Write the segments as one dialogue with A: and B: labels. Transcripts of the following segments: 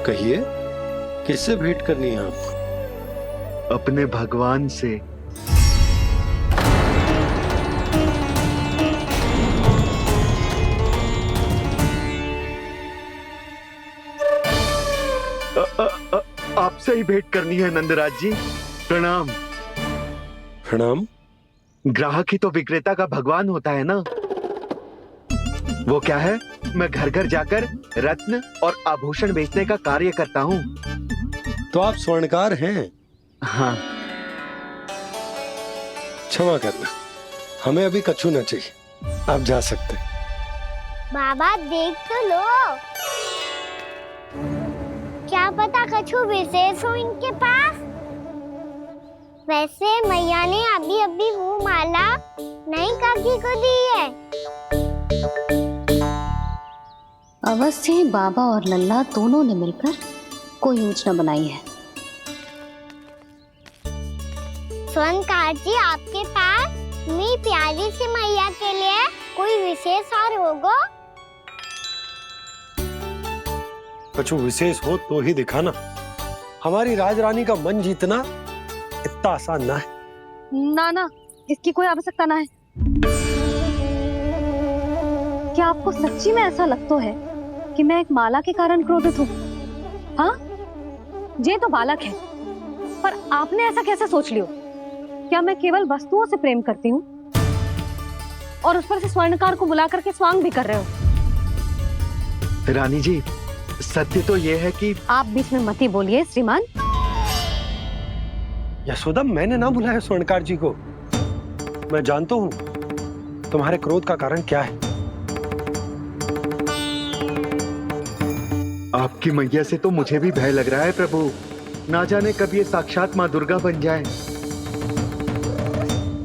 A: कहिए, किससे भेंट करनी है आपको?
B: अपने भगवान से। आपसे ही भेंट करनी है नंदराज जी। प्रणाम।
A: प्रणाम।
B: ग्राहक ही तो विक्रेता का भगवान होता है ना। वो क्या है, मैं घर घर जाकर रत्न और आभूषण बेचने का कार्य करता हूँ।
A: तो आप स्वर्णकार हैं?
B: हाँ।
A: क्षमा करना, हमें अभी कछु न चाहिए, आप जा सकते हैं।
C: बाबा देख तो लो, क्या पता कछु विशेष हो इनके पास। वैसे मैया ने अभी अभी वो माला नई काकी को दी है।
D: अवश्य ही बाबा और लल्ला दोनों ने मिलकर कोई योजना बनाई है।
C: स्वर्णकार जी, आपके पास मेरी प्यारी सी मैया के लिए कोई विशेष और होगा?
A: कछु विशेष हो तो ही दिखाना। हमारी राजरानी का मन जीतना इतना आसान ना है।
D: ना, इसकी कोई आवश्यकता ना है। क्या आपको सच्ची में ऐसा लगता है कि मैं एक माला के कारण क्रोधित हूँ? हाँ, ये तो बालक है, पर आपने ऐसा कैसे सोच लिया? क्या मैं केवल वस्तुओं से प्रेम करती हूँ और उस पर से स्वर्णकार को बुला करके स्वांग भी कर रहे हो?
B: रानी जी, सत्य तो ये है कि
D: आप बीच में मत ही बोलिए श्रीमान।
A: यशोदा, मैंने ना बुलाया स्वर्णकार जी को। मैं जानता हूँ तुम्हारे क्रोध का कारण क्या है।
B: आपकी मैया से तो मुझे भी भय लग रहा है प्रभु। ना जाने कब ये साक्षात माँ दुर्गा बन जाए।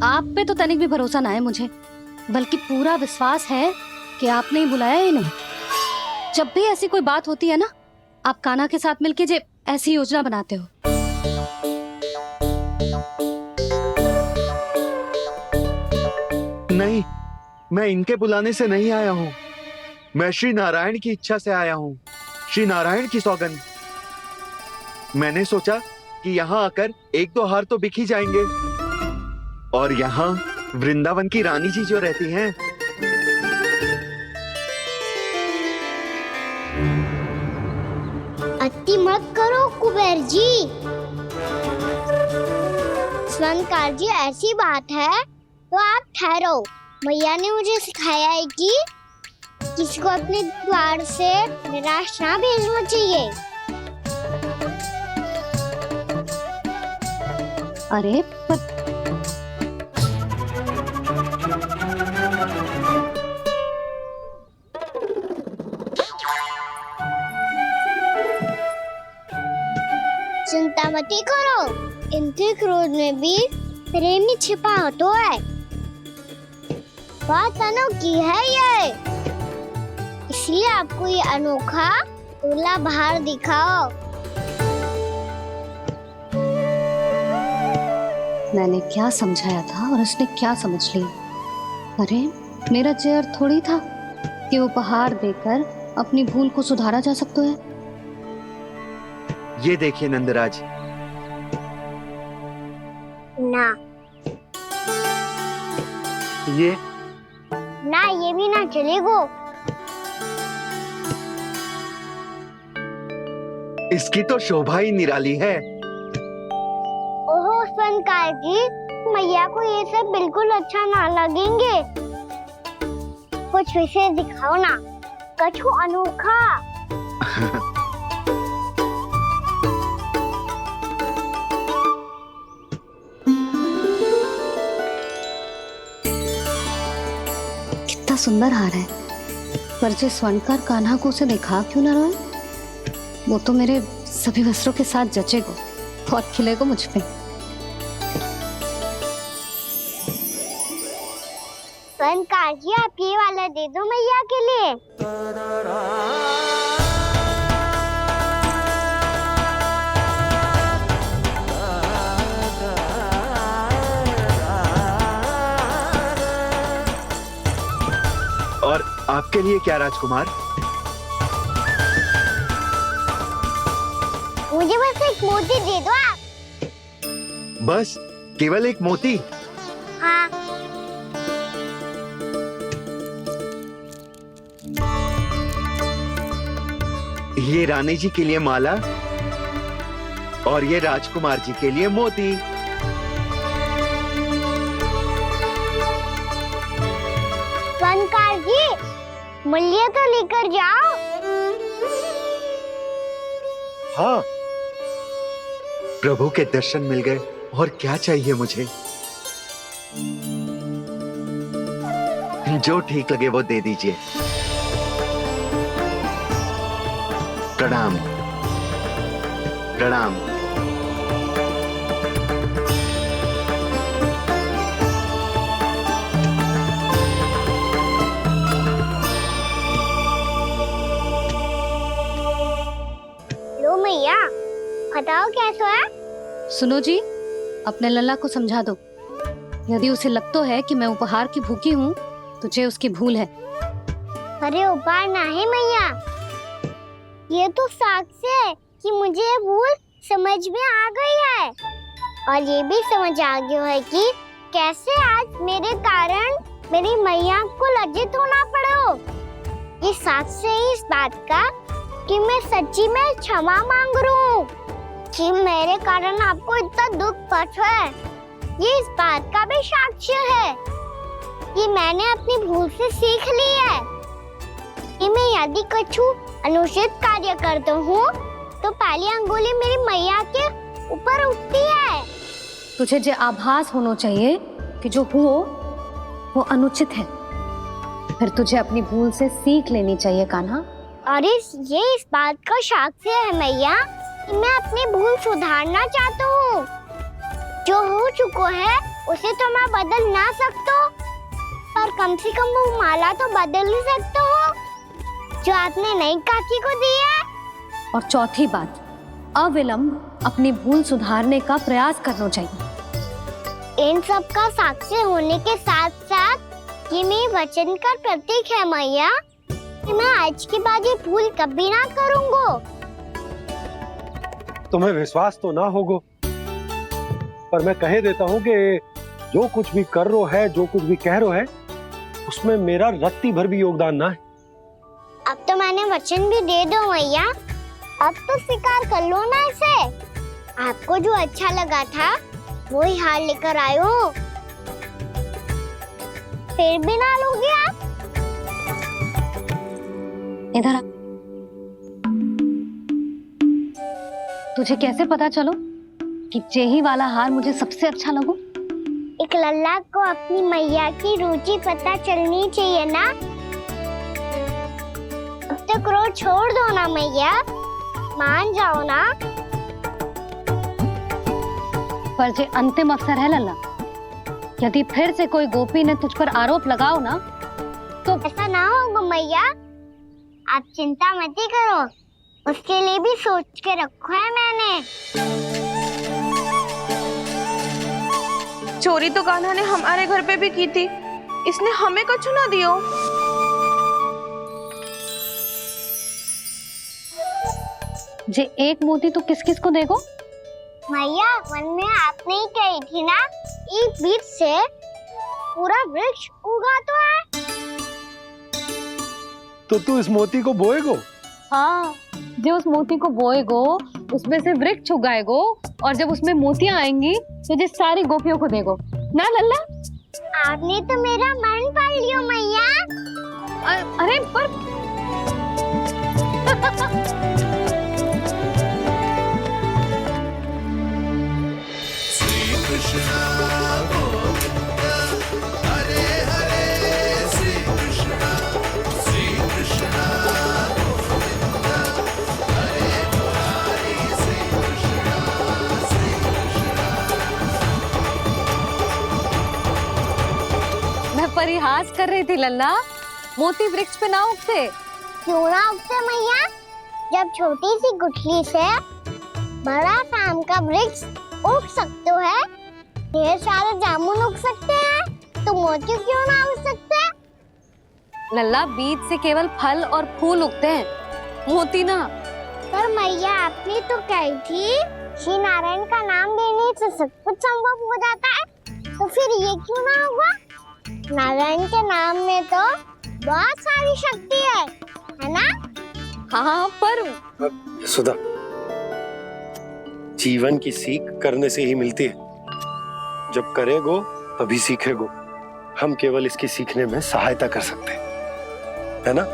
D: आप पे तो तनिक भी भरोसा ना है मुझे, बल्कि पूरा विश्वास है कि आपने ही बुलाया इन्हें। जब भी ऐसी कोई बात होती है ना, आप कान्हा के साथ मिलके जे ऐसी योजना बनाते हो।
B: नहीं, मैं इनके बुलाने से नहीं आया हूँ। मैं श्री नारायण की इच्छा से आया हूँ। श्री नारायण की सौगंध। मैंने सोचा कि यहाँ आकर एक दो हार तो बिक ही जाएंगे। और यहाँ वृंदावन की रानी जी जो रहती हैं,
C: अति मत करो कुबेर जी। स्वर्णकार जी, ऐसी बात है तो आप ठहरो। मैया ने मुझे सिखाया है कि किसी को अपने द्वार से निराश ना भेजना चाहिए।
D: अरे पर
C: चिंता मत करो, इनके क्रोध में भी प्रेम ही छिपा तो है। बात अनोखी है ये, इसलिए आपको ये अनोखा दूल्हा बाहर दिखाओ।
D: मैंने क्या समझाया था और उसने क्या समझ लिया? अरे मेरा जहर थोड़ी था कि उपहार देकर अपनी भूल को सुधारा जा सकता है।
B: ये देखिए नंदराज।
C: ना
B: ये
C: भी ना चलेगो।
B: इसकी तो शोभा ही निराली है।
C: ओहो स्वर्णकार जी, मैया को ये सब बिल्कुल अच्छा ना लगेंगे। कुछ विशेष दिखाओ ना, कछु अनोखा।
D: कितना सुंदर हार है, पर जो स्वर्णकार कान्हा को उसे दिखा क्यों ना रहा? वो तो मेरे सभी वस्त्रों के साथ जचेगा और खिलेगा मुझ पे।
C: स्वर्णकार जी, आप ये वाला दे दो मैया के लिए।
B: और आपके लिए क्या राजकुमार?
C: मुझे बस एक मोती दे दो आप।
B: बस केवल एक मोती?
C: हाँ।
B: ये रानी जी के लिए माला और ये राजकुमार जी के लिए मोती।
C: वनकार जी, मूल्य तो लेकर जाओ।
A: हाँ,
B: प्रभु के दर्शन मिल गए, और क्या चाहिए मुझे? जो ठीक लगे वो दे दीजिए। प्रणाम प्रणाम।
C: लो मैया, बताओ कैसा है?
D: सुनो जी, अपने लल्ला को समझा दो। यदि उसे लगता है कि मैं उपहार की भूखी हूँ, तो ये उसकी भूल है।
C: अरे उपहार ना है मैया, ये तो साक्ष्य है कि मुझे ये भूल समझ में आ गई है, और ये भी समझ आ गया है कि कैसे आज मेरे कारण मेरी मैया को लज्जित होना पड़ो। ये साक्ष्य है इस बात का कि मैं सच्ची में क्षमा मांग रहा हूँ कि मेरे कारण आपको इतना दुख पहुंचा है। ये इस बात का भी साक्ष्य है कि मैंने अपनी भूल से सीख ली है कि मैं यदि कुछ अनुचित कार्य करता हूँ तो पहली अंगुली मेरी मैया के ऊपर उठती है।
D: तुझे जो आभास होना चाहिए कि जो हुआ वो अनुचित है, फिर तुझे अपनी भूल से सीख लेनी चाहिए कान्हा।
C: और ये इस बात का साक्ष्य है मैया कि मैं अपनी भूल सुधारना चाहता हूँ। जो हो चुका है उसे तो मैं बदल ना सकता, पर कम से कम वो माला तो बदल ही सकता हूँ जो आपने नई काकी को दी है।
D: और चौथी बात, अविलंब अपनी भूल सुधारने का प्रयास करना चाहिए।
C: इन सब का साक्ष्य होने के साथ साथ ये मेरे वचन का प्रतीक है मैया कि मैं आज के बाद ये भूल कभी ना करूँगा।
A: तुम्हें विश्वास तो ना होगा, पर मैं कह देता हूँ कि जो कुछ भी कर रो है, जो कुछ भी कह रो है, उसमें मेरा रत्ती भर भी योगदान ना है।
C: अब तो मैंने वचन भी दे दो मैया, अब तो स्वीकार कर लो ना इसे। आपको जो अच्छा लगा था वही हार लेकर आयो, फिर भी ना लोगे आप?
D: इधर आ। तुझे कैसे पता चलो कि जेही वाला हार मुझे सबसे अच्छा लगो?
C: एक लल्ला को अपनी मैया की रुचि पता चलनी चाहिए ना। अब तो क्रोध छोड़ दो ना मैया, मान जाओ ना।
D: पर जे अंतिम अवसर है लल्ला, यदि फिर से कोई गोपी ने तुझ पर आरोप लगाओ ना तो
C: ऐसा ना होगा मैया, आप चिंता मत ही करो, उसके लिए भी सोच के रखा है मैंने।
E: चोरी तो कान्हा ने हमारे घर पे भी की थी, इसने हमें कछु ना दियो।
D: जे एक मोती तो किस किस को देगो?
C: मैया, मन में आपने ही कही थी ना, एक बीज से पूरा वृक्ष उगा तो है।
A: तो तू इस मोती को बोएगो?
D: हाँ, जो उस मोती को बोएगो उसमें से वृक्ष उगाएगो, और जब उसमें मोतियां आएंगी तो जिस सारी गोपियों को देगो ना लल्ला।
C: आपने तो मेरा मन पढ़ लियो मैया।
D: अरे पर परिहास कर रही थी लल्ला, मोती वृक्ष पे ना उगते।
C: क्यों ना उगते मैया? जब छोटी सी गुठली से बड़ा आम का वृक्ष उग सकते है, ढेर सारे जामुन उग सकते हैं, तो मोती क्यों ना उग सकते?
D: लल्ला, बीज से केवल फल और फूल उगते हैं, मोती ना।
C: पर मैया आपने तो कही थी श्री नारायण का नाम लेने से सब कुछ संभव हो जाता है, तो फिर ये क्यों ना हुआ? नारायण के नाम में तो बहुत सारी शक्ति है ना?
D: हाँ पर
A: सुधा, जीवन की सीख करने से ही मिलती है। जब करेगो तभी सीखेगो। हम केवल इसकी सीखने में सहायता कर सकते हैं, है ना?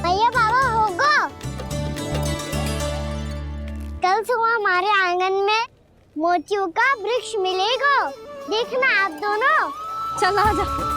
C: भैया बाबा होगो, कल सुबह हमारे आंगन में मोतियों का वृक्ष मिलेगा, देखना आप दोनों।
D: चल आजा।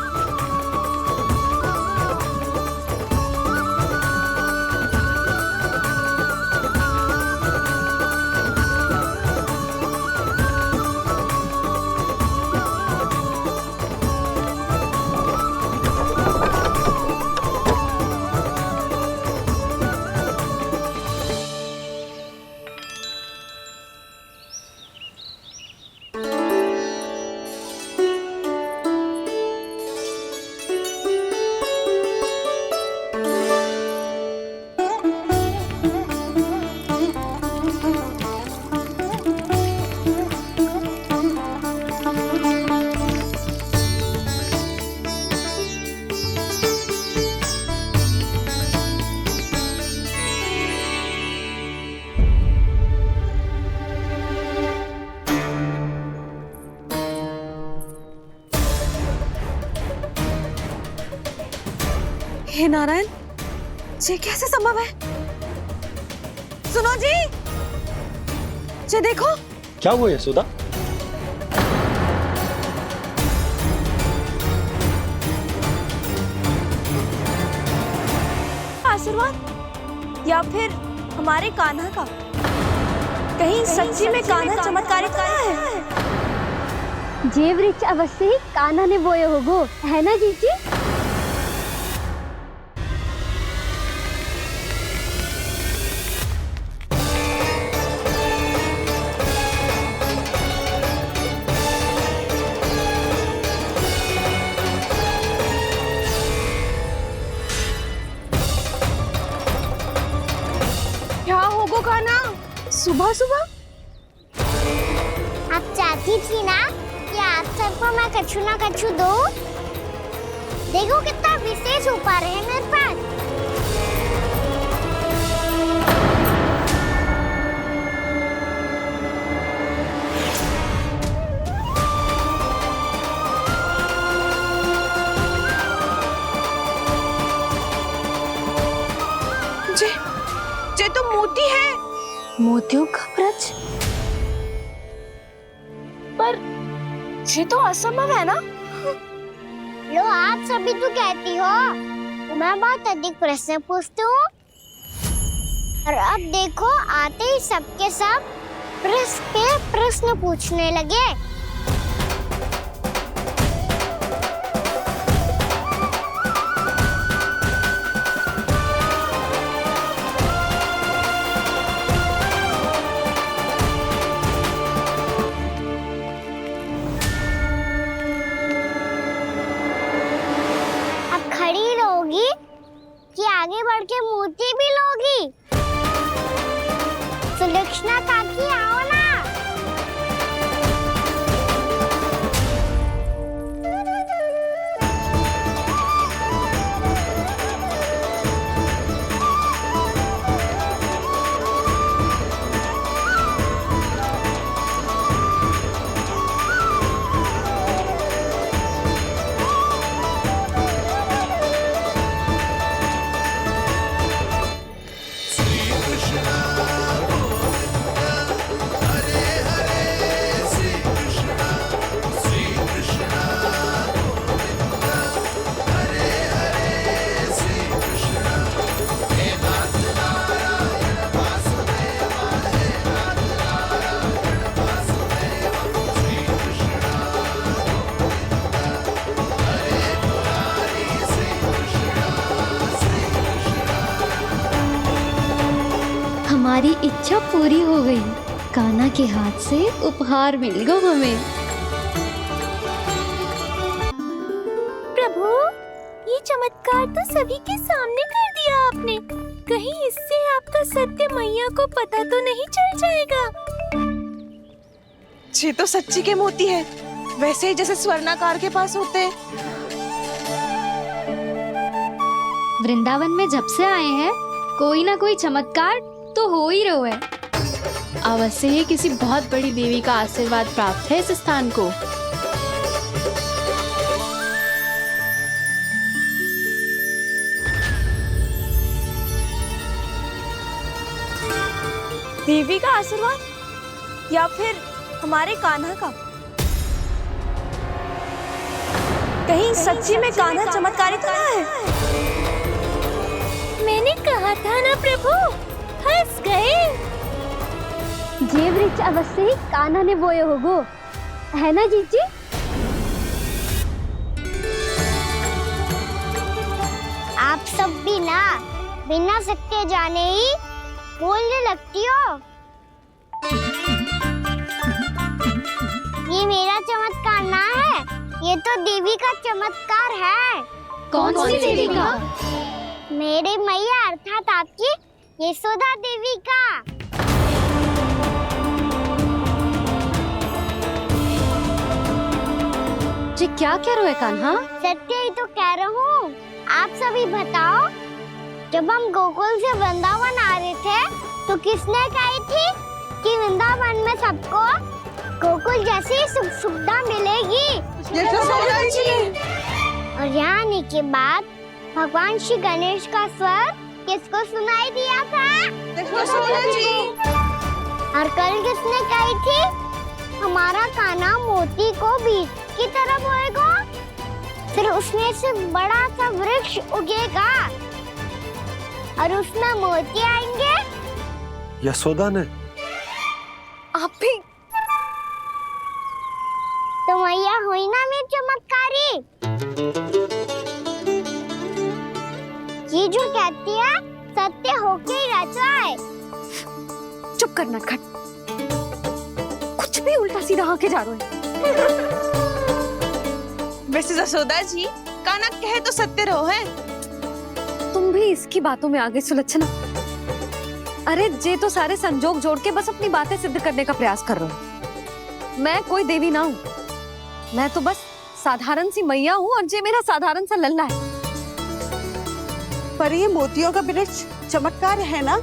E: हे नारायण, ये कैसे संभव है? सुनो जी, ये देखो।
A: क्या हुआ यशोदा?
E: आशीर्वाद या फिर हमारे कान्हा का? कहीं सच्ची में कान्हा चमत्कारी तो नहीं है?
C: जे वृक्ष अवश्य ही कान्हा ने बोए होगो, है ना जीजी?
E: क्या होगो कान्हा सुबह सुबह?
C: आप चाहती थी ना कि आप सबको मैं कछु ना कछु दूं? देखो कितना विशेष उपहार है मेरे पास।
E: ये तो मोती है। मोतियों का ब्रज? पर ये तो असंभव है ना?
C: लो आप सभी तो कहती हो, तो मैं बहुत अधिक प्रश्न पूछती हूँ, और अब देखो आते ही सबके सब प्रश्न पे प्रश्न पूछने लगे। खड़ी रहोगी कि आगे बढ़ के मूर्ति भी लोगी? सुलक्षणा काकी आओ ना।
F: हमारी इच्छा पूरी हो गई। कान्हा के हाथ से उपहार मिल गया हमें।
E: प्रभु, ये चमत्कार तो सभी के सामने कर दिया आपने। कहीं इससे आपका सत्य मैया को पता तो नहीं चल जाएगा?
G: ये तो सच्ची के मोती है, वैसे ही जैसे स्वर्णाकार के पास होते हैं।
F: वृंदावन में जब से आए हैं कोई ना कोई चमत्कार तो हो ही रहा है।
H: अवश्य ही किसी बहुत बड़ी देवी का आशीर्वाद प्राप्त है इस स्थान को।
E: देवी का आशीर्वाद या फिर हमारे कान्हा का? कहीं सच्ची में कान्हा चमत्कारी तो ना है? मैंने कहा था ना प्रभु, फंस गए।
C: ये वृक्ष अवश्य ही कान्हा ने बोए होगो, है ना जीजी? आप सब भी ना बिना सत्य जाने ही बोलने लगती हो। ये मेरा चमत्कार ना है, ये तो देवी का चमत्कार है।
F: कौन सी देवी का?
C: मेरे मैया अर्थात आपकी यशोदा देवी का।
D: जी क्या कह रहे हो कान्हा?
C: सत्य ही तो कह रहा हूँ। आप सभी बताओ, जब हम गोकुल से वृंदावन आ रहे थे तो किसने कही थी कि वृंदावन में सबको गोकुल जैसी सुख सुविधा मिलेगी?
G: यशोदा जी।
C: और यहाँ आने के बाद भगवान श्री गणेश का स्वर किसको सुनाई दिया था?
G: यशोदा जी।
C: और कल किसने कही थी हमारा कान्हा मोती को बीज की तरफ होएगा, फिर उसमें से बड़ा सा वृक्ष उगेगा और उसमें मोती आएंगे?
A: यशोदा ने?
G: आप भी?
C: तो मैया हुई ना मेरी चमत्कारी। ये जो कहती है सत्य होके ही रहता है।
D: चुप कर नटखट, कुछ भी उल्टा सीधा आके जा रहे हो।
G: वैसे यशोदा जी, कान्हा कहे तो सत्य रहो है।
D: तुम भी इसकी बातों में आगे सुलझना। अरे जे तो सारे संजोग जोड़ के बस अपनी बातें सिद्ध करने का प्रयास कर रहे हो। मैं कोई देवी ना हूँ, मैं तो बस साधारण सी मैया हूँ और जे मेरा साधारण सा लल्ला है।
I: पर ये मोतियों का वृक्ष चमत्कार है ना?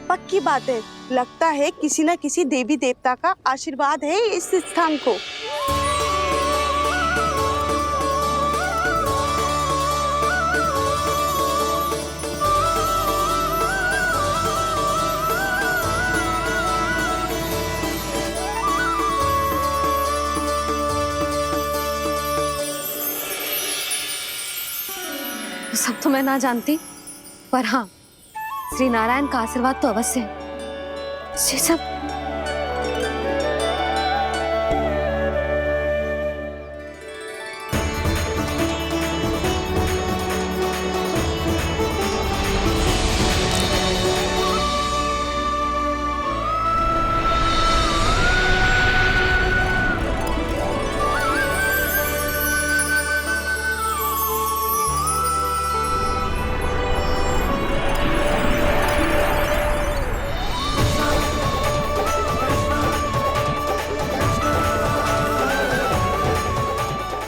I: पक्की बात है, लगता है किसी न किसी देवी देवता का आशीर्वाद है इस स्थान को।
D: सब तो मैं ना जानती, पर हाँ, श्री नारायण का आशीर्वाद तो अवश्य है। ये सब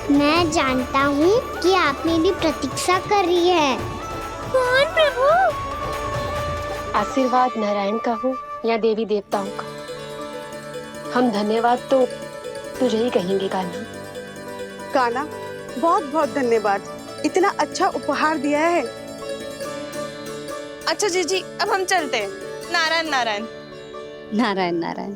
C: मैं जानता हूँ कि आप मेरी प्रतीक्षा कर रही है।
E: कौन प्रभु?
H: आशीर्वाद नारायण का हो या देवी देवताओं का, हम धन्यवाद तो तुझे ही कहेंगे कान्हा।
I: कान्हा, बहुत बहुत धन्यवाद, इतना अच्छा उपहार दिया है।
G: अच्छा जीजी, अब हम चलते हैं। नारायण नारायण।
F: नारायण नारायण।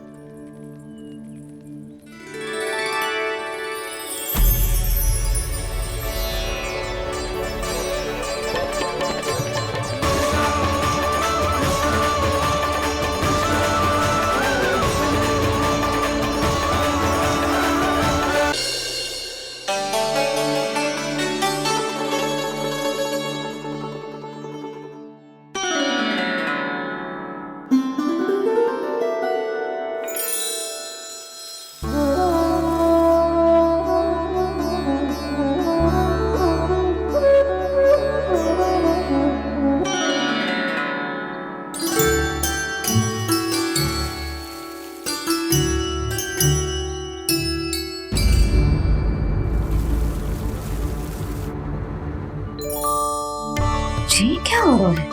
D: क्या हो रहा है?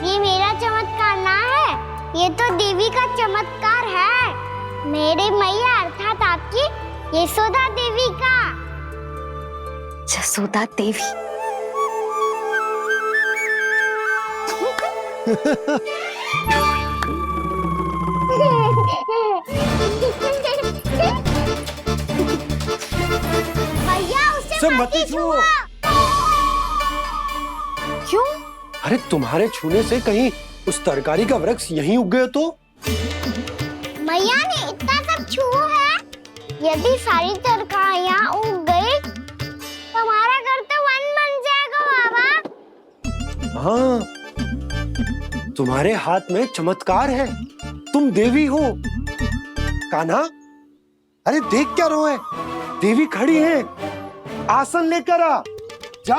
C: ये मेरा चमत्कार ना है, ये तो देवी का चमत्कार है। मेरे मैया अर्थात आपकी यशोदा देवी का।
D: जसोदा देवी।
C: भैया उसे
A: सब
C: मत
A: मत छुओ।
C: छुओ।
D: क्यों?
A: अरे तुम्हारे छूने से कहीं उस तरकारी का वृक्ष यहीं उग गए तो?
C: मैया ने इतना सब छुआ है, यदि सारी तरकारियां उग गई तो हमारा घर तो वन बन जाएगा बाबा।
A: हाँ, तुम्हारे हाथ में चमत्कार है, तुम देवी हो। कान्हा, अरे देख क्या रो है, देवी खड़ी है, आसन लेकर आ, जा।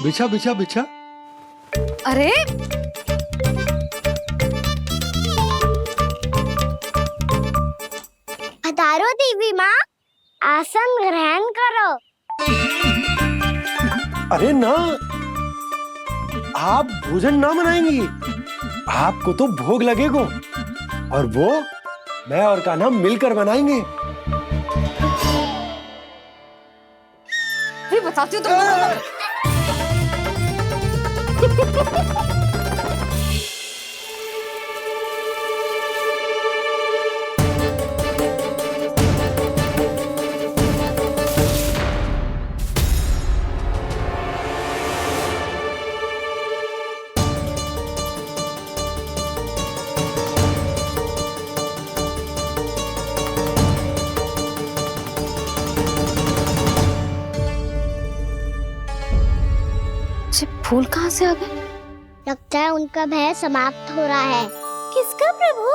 A: बिछा बिछा बिछा।
D: अरे
C: पधारो देवी माँ, आसन ग्रहण करो।
A: अरे ना, आप भोजन ना मनाएंगी, आपको तो भोग लगेगा और वो मैं और कान्हा मिलकर बनाएंगे।
D: फिर बताती हूँ तुमको। फूल कहाँ से आ गए?
C: लगता है उनका भय समाप्त हो रहा है। किसका प्रभु?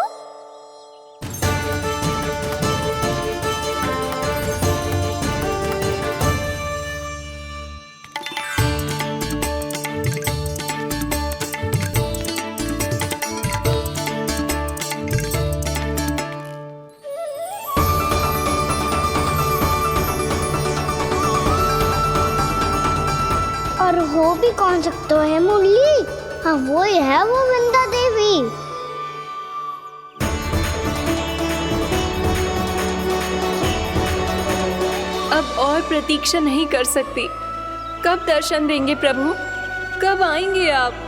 C: और हो भी कौन सकता है मुरली? हाँ वो ही है, वो वृंदा देवी।
E: अब और प्रतीक्षा नहीं कर सकती। कब दर्शन देंगे प्रभु? कब आएंगे आप?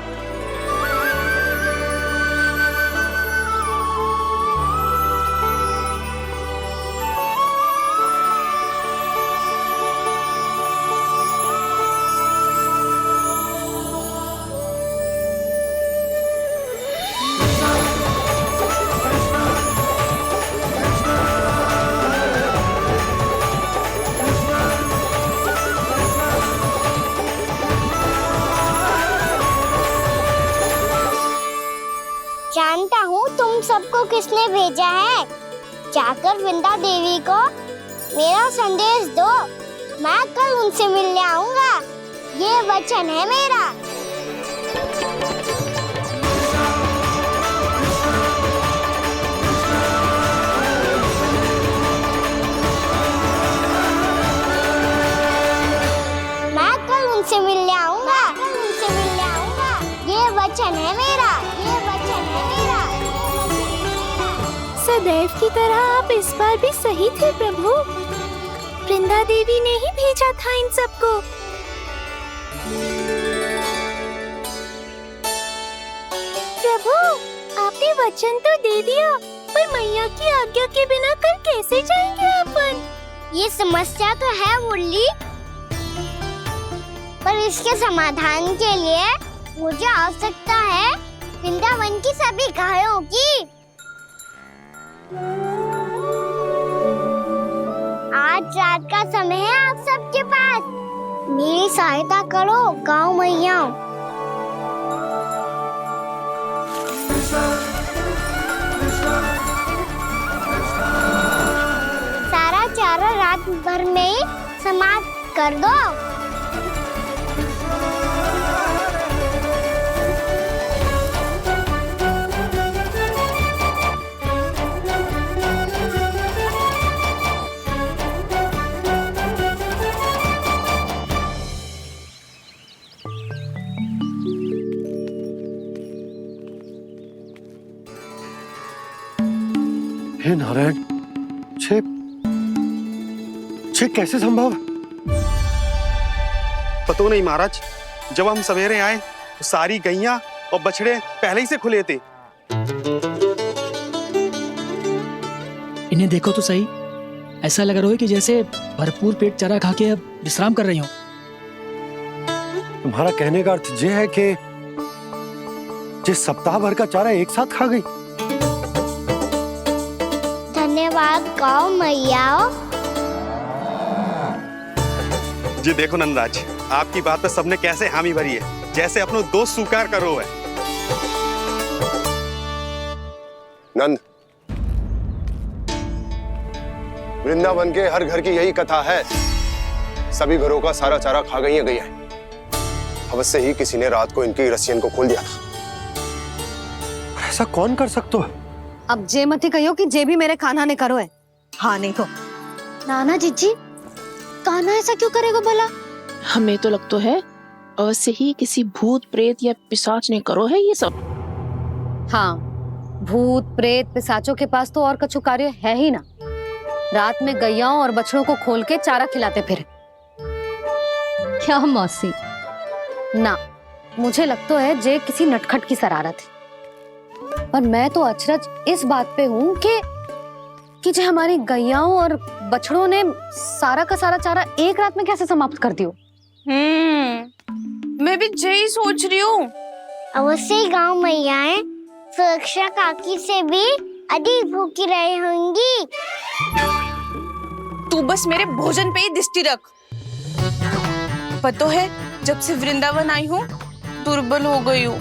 C: जानता हूँ तुम सबको किसने भेजा है। जाकर वृंदा देवी को मेरा संदेश दो, मैं कल उनसे मिलने आऊंगा, ये वचन है मेरा। मैं कल उनसे मिलने आऊंगा, ये वचन है मेरा, ये वचन है मेरा।
E: सदैव की तरह आप इस बार भी सही थे प्रभु। वृंदा देवी ने ही भेजा था इन सबको। प्रभु, आपने वचन तो दे दिया, पर मैया की आज्ञा के बिना कल कैसे जाएंगे अपन?
C: ये समस्या तो है मुरली, पर इसके समाधान के लिए मुझे आवश्यकता है वृंदावन की सभी गायों की। आज रात का समय है आप सबके पास, मेरी सहायता करो गाँव मैया। सारा चारा रात भर में ही समाप्त कर दो।
A: हे नारायण, छे कैसे संभव?
J: पतो नहीं महाराज, जब हम सवेरे आए तो सारी गैया और बछड़े पहले ही से खुले थे।
K: इन्हें देखो तो सही, ऐसा लग रहा है कि जैसे भरपूर पेट चारा खा के अब विश्राम कर रही हो।
A: तुम्हारा कहने का अर्थ यह है कि जिस सप्ताह भर का चारा एक साथ खा गई।
C: धन्यवाद गाओ मैया।
J: जी देखो नंदराज, आपकी बात पे सबने कैसे हामी भरी है, जैसे अपनो दोस्त स्वीकार करो है।
L: नंद, वृंदावन के हर घर की यही कथा है। सभी घरों का सारा चारा खा गई है गैया। अवश्य ही किसी ने रात को इनकी रस्सियन को खोल दिया था।
A: ऐसा कौन कर सकता है?
D: अब जे मत कहो कि जे भी मेरे कान्हा ने करो है। हाँ नहीं तो
F: नाना जीजी, कान्हा ऐसा क्यों करेगा भला?
G: हमें तो लगता है अवश्य ही किसी भूत प्रेत या पिशाच ने करो है ये सब।
D: हाँ, भूत प्रेत पिशाचों के पास तो और कछु कार्य है ही ना। रात में गैयाओं और बछड़ों को खोल के चारा खिलाते फिर।
F: क्या मौसी?
D: ना, मुझे लगता है जे किसी नटखट की शरारत है। पर मैं तो अचरज इस बात पे हूँ कि जो हमारी गैयाओं और बछड़ों ने सारा का सारा चारा एक रात में कैसे समाप्त कर दियो।
G: मैं भी यही सोच रही हूँ।
C: अवश्य ही गाँव मैयाएं सुरक्षा काकी से भी अधिक भूखी रही होंगी।
G: तू बस मेरे भोजन पे ही दृष्टि रख। पतो है, जब से वृंदावन आई हूँ दुर्बल हो गई हूँ।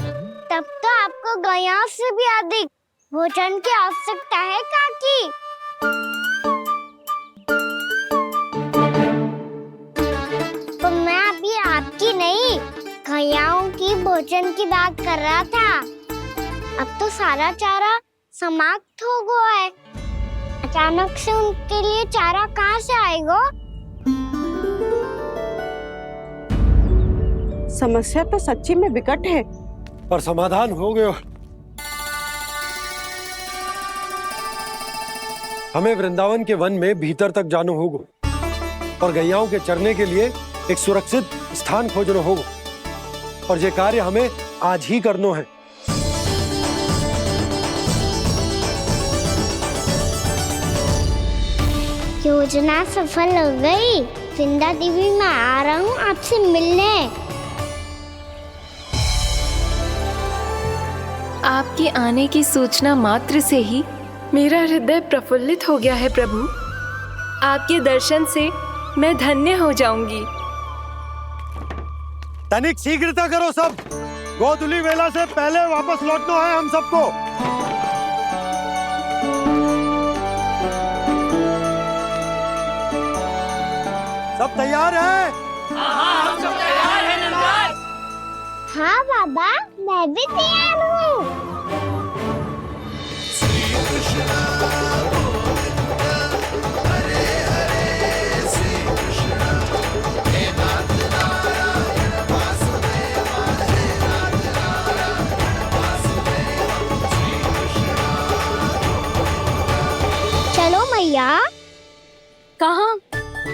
C: तब तो आपको गैयाओं से भी अधिक भोजन की आवश्यकता है काकी। तो मैं अभी आपकी नहीं, गैयाओं की भोजन की बात कर रहा था। अब तो सारा चारा समाप्त हो गया है। अचानक से उनके लिए चारा कहाँ से आएगा?
I: समस्या तो सच्ची में विकट है,
A: पर समाधान हो गया। हमें वृंदावन के वन में भीतर तक जाना होगा और गैयाओं के चरने के लिए एक सुरक्षित स्थान खोजना होगा, और ये कार्य हमें आज ही करना है।
C: योजना सफल हो गई। वृंदा देवी, मैं आ रहा हूँ आपसे मिलने।
E: आपके आने की सूचना मात्र से ही मेरा हृदय प्रफुल्लित हो गया है प्रभु। आपके दर्शन से मैं धन्य हो जाऊंगी।
A: तनिक शीघ्रता करो सब, गोधुली वेला से पहले वापस लौटना है हम सबको। सब तैयार है?
C: हाँ बाबा, मैं भी तैयार हूँ। चलो मैया।
D: कहाँ?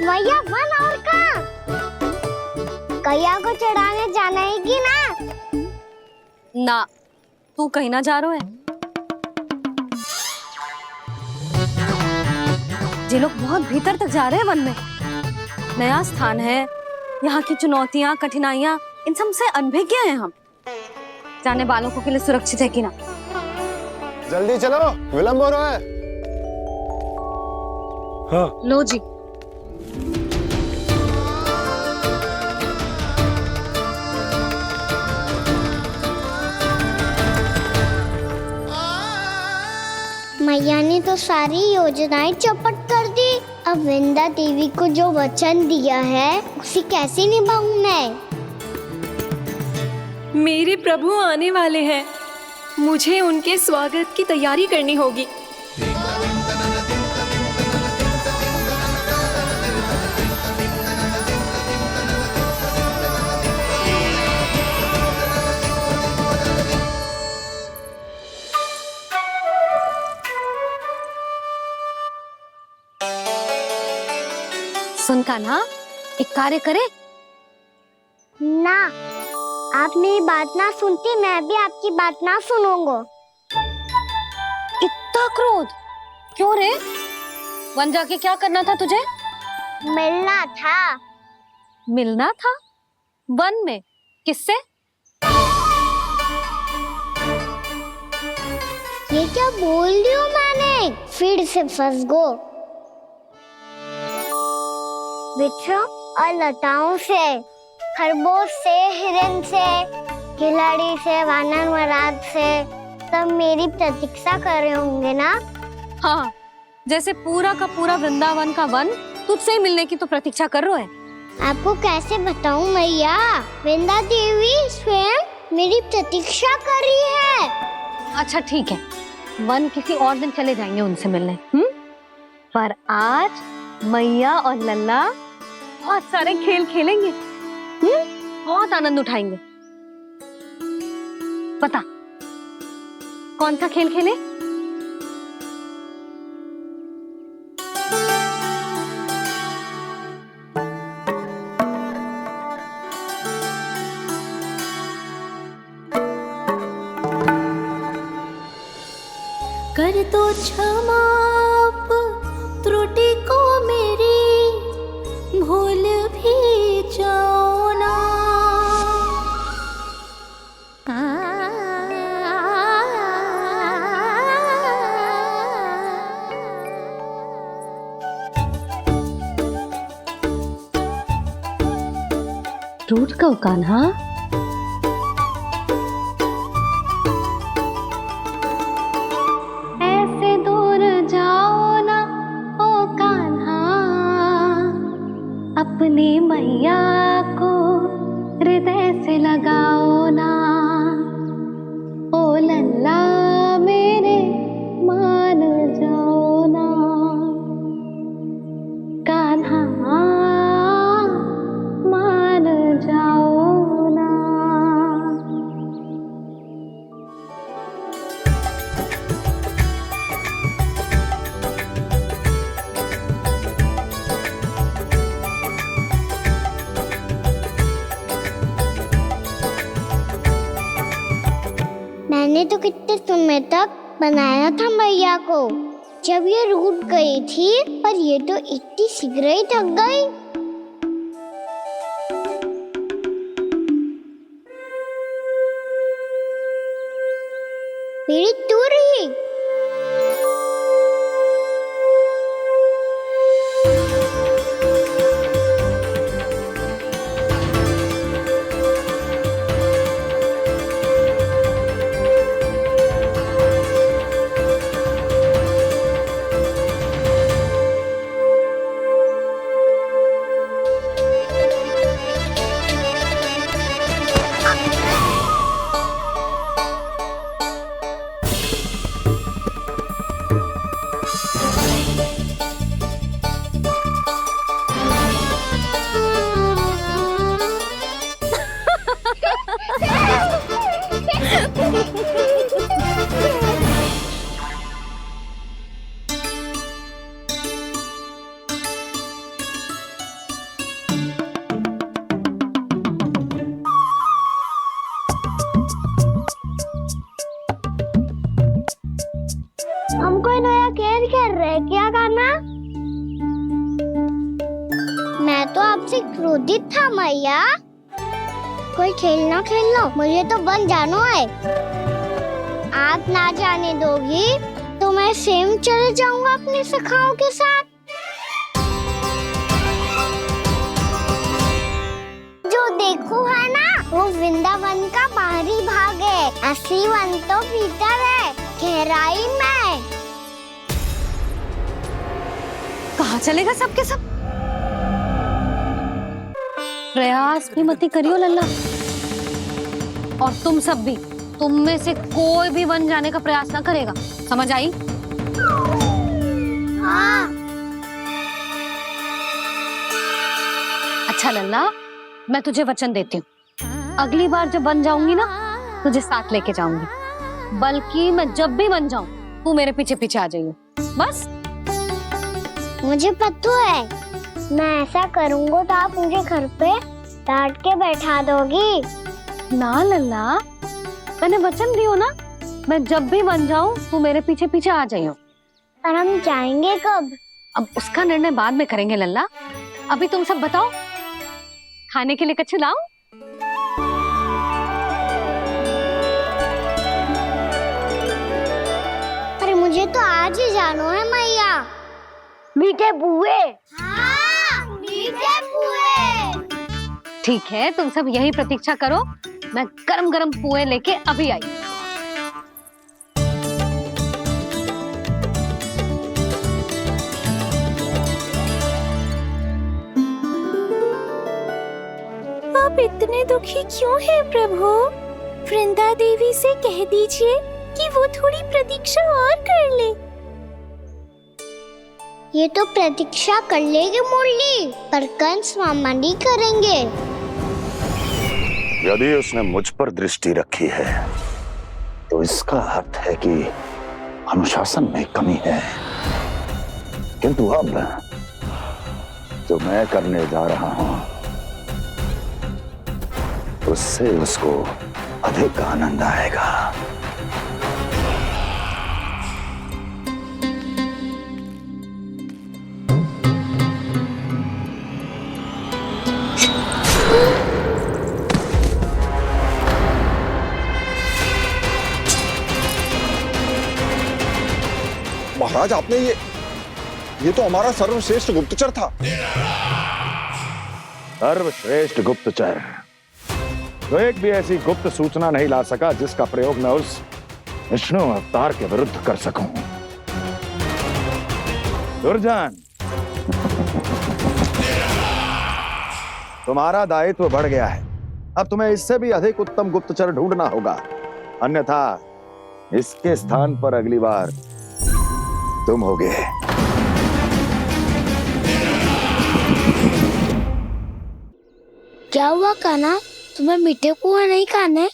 C: मैया वन और कहाँ? गैया को चढ़ाने जाना है कि ना?
D: ना, तू कहीं ना जा रहा है। ये लोग बहुत भीतर तक जा रहे हैं वन में। नया स्थान है, यहाँ की चुनौतियाँ कठिनाइयाँ इन सब से अनभिज्ञ हैं हम। जाने बालकों के लिए सुरक्षित है कि ना।
L: जल्दी चलो, विलंब हो रहा है।
A: हाँ।
D: लो जी।
C: मैया ने तो सारी योजनाएं चौपट कर दी। अब वृंदा देवी को जो वचन दिया है उसे कैसे निभाऊं मैं?
E: मेरे प्रभु आने वाले हैं, मुझे उनके स्वागत की तैयारी करनी होगी।
D: सुन कान्हा, एक कार्य करे।
C: ना, आप मेरी बात ना सुनती, मैं भी आपकी बात ना सुनूंगा।
D: इतना क्रोध क्यों रे? वन जाके क्या करना था तुझे?
C: मिलना था।
D: मिलना था? वन में? किससे?
C: ये क्या बोल रही हूँ मैंने? फिर से फंस गो। वृक्षों और लताओं से, खरगोश से, हिरन से, खिलाड़ी से, वानर महाराज से, सब मेरी प्रतीक्षा कर रहे होंगे ना?
D: हाँ, जैसे पूरा का पूरा वृंदावन का वन तुझसे ही मिलने की तो प्रतीक्षा कर रहा है।
C: आपको कैसे बताऊं मैया? वृंदा देवी स्वयं मेरी प्रतीक्षा कर रही है।
D: अच्छा ठीक है, वन किसी और दिन चले जाएंगे उनसे मिलने। पर आज मैया और लल्ला बहुत सारे खेल खेलेंगे। बहुत आनंद उठाएंगे। पता कौन सा खेल खेले?
F: कर दो क्षमा त्रुटि को मेरी, भूल भी जाओ ना।
D: टूट गओ कान्हा?
F: ऐसे दूर जाओ ना ओ कान्हा, अपनी मैया को हृदय से लगाओ ना। ओ लल्ला मेरे मान जाओ ना, कान्हा मान जाओ ना।
C: मैंने तो कितने समय तक बनाया था मैया को, जब ये रूठ गई थी, पर ये तो इतनी शीघ्र ही थक गई। पीड़ित तू रही। हम कोई नया खेल खेल रहे हैं क्या करना? मैं तो आपसे क्रोधित था मैया। कोई खेलना खेल लो, मुझे तो बन जाना है। आप ना जाने दोगी तो मैं स्वयं चले जाऊंगा अपने सखाओं के साथ। जो देखो है ना, वो वृंदावन का बाहरी भाग है, असली वन तो भीतर है, गहराई में।
D: कहाँ चलेगा सबके सब? प्रयास भी मती करियो लल्ला। और तुम सब भी, तुम में से कोई भी वन जाने का प्रयास ना करेगा, समझ आई?
C: हाँ।
D: अच्छा लल्ला, मैं तुझे वचन देती हूँ, अगली बार जब बन जाऊंगी ना, तुझे साथ लेके जाऊंगी। बल्कि मैं जब भी बन जाऊं, तू मेरे पीछे पीछे आ जाइए, बस।
C: मुझे पता है मैं ऐसा करूँगा तो आप मुझे घर पे डांट के बैठा दोगी?
D: ना लल्ला, मैंने वचन दियो ना, मैं जब भी बन जाऊं तू मेरे पीछे पीछे आ जाइयो।
C: और हम जाएंगे कब?
D: अब उसका निर्णय बाद में करेंगे लल्ला। अभी तुम सब बताओ, खाने के लिए कुछ लाऊं?
C: अरे मुझे तो आज ही जाना है मैया। मीठे बुए। हाँ, मीठे बुए।
D: ठीक है, तुम सब यही प्रतीक्षा करो, मैं गरम गरम पुए लेके अभी आई।
E: आप इतने दुखी क्यों हैं प्रभु? वृंदा देवी से कह दीजिए कि वो थोड़ी प्रतीक्षा और कर ले।
C: ये तो प्रतीक्षा कर लेगी मुरली, पर कंस मामा नहीं करेंगे।
M: यदि उसने मुझ पर दृष्टि रखी है तो इसका अर्थ है कि अनुशासन में कमी है। किंतु अब जो मैं करने जा रहा हूं उससे उसको अधिक आनंद आएगा।
L: महाराज, आपने ये तो हमारा सर्वश्रेष्ठ गुप्तचर था।
M: सर्वश्रेष्ठ गुप्तचर तो एक भी ऐसी गुप्त सूचना नहीं ला सका जिसका प्रयोग मैं उस विष्णु अवतार के विरुद्ध कर सकूं। दुर्जन, तुम्हारा दायित्व बढ़ गया है। अब तुम्हें इससे भी अधिक उत्तम गुप्तचर ढूंढना होगा, अन्यथा इसके स्थान पर अगली बार तुम होगे।
C: क्या हुआ कान्हा, तुम्हें मीठे कुआं नहीं खाने?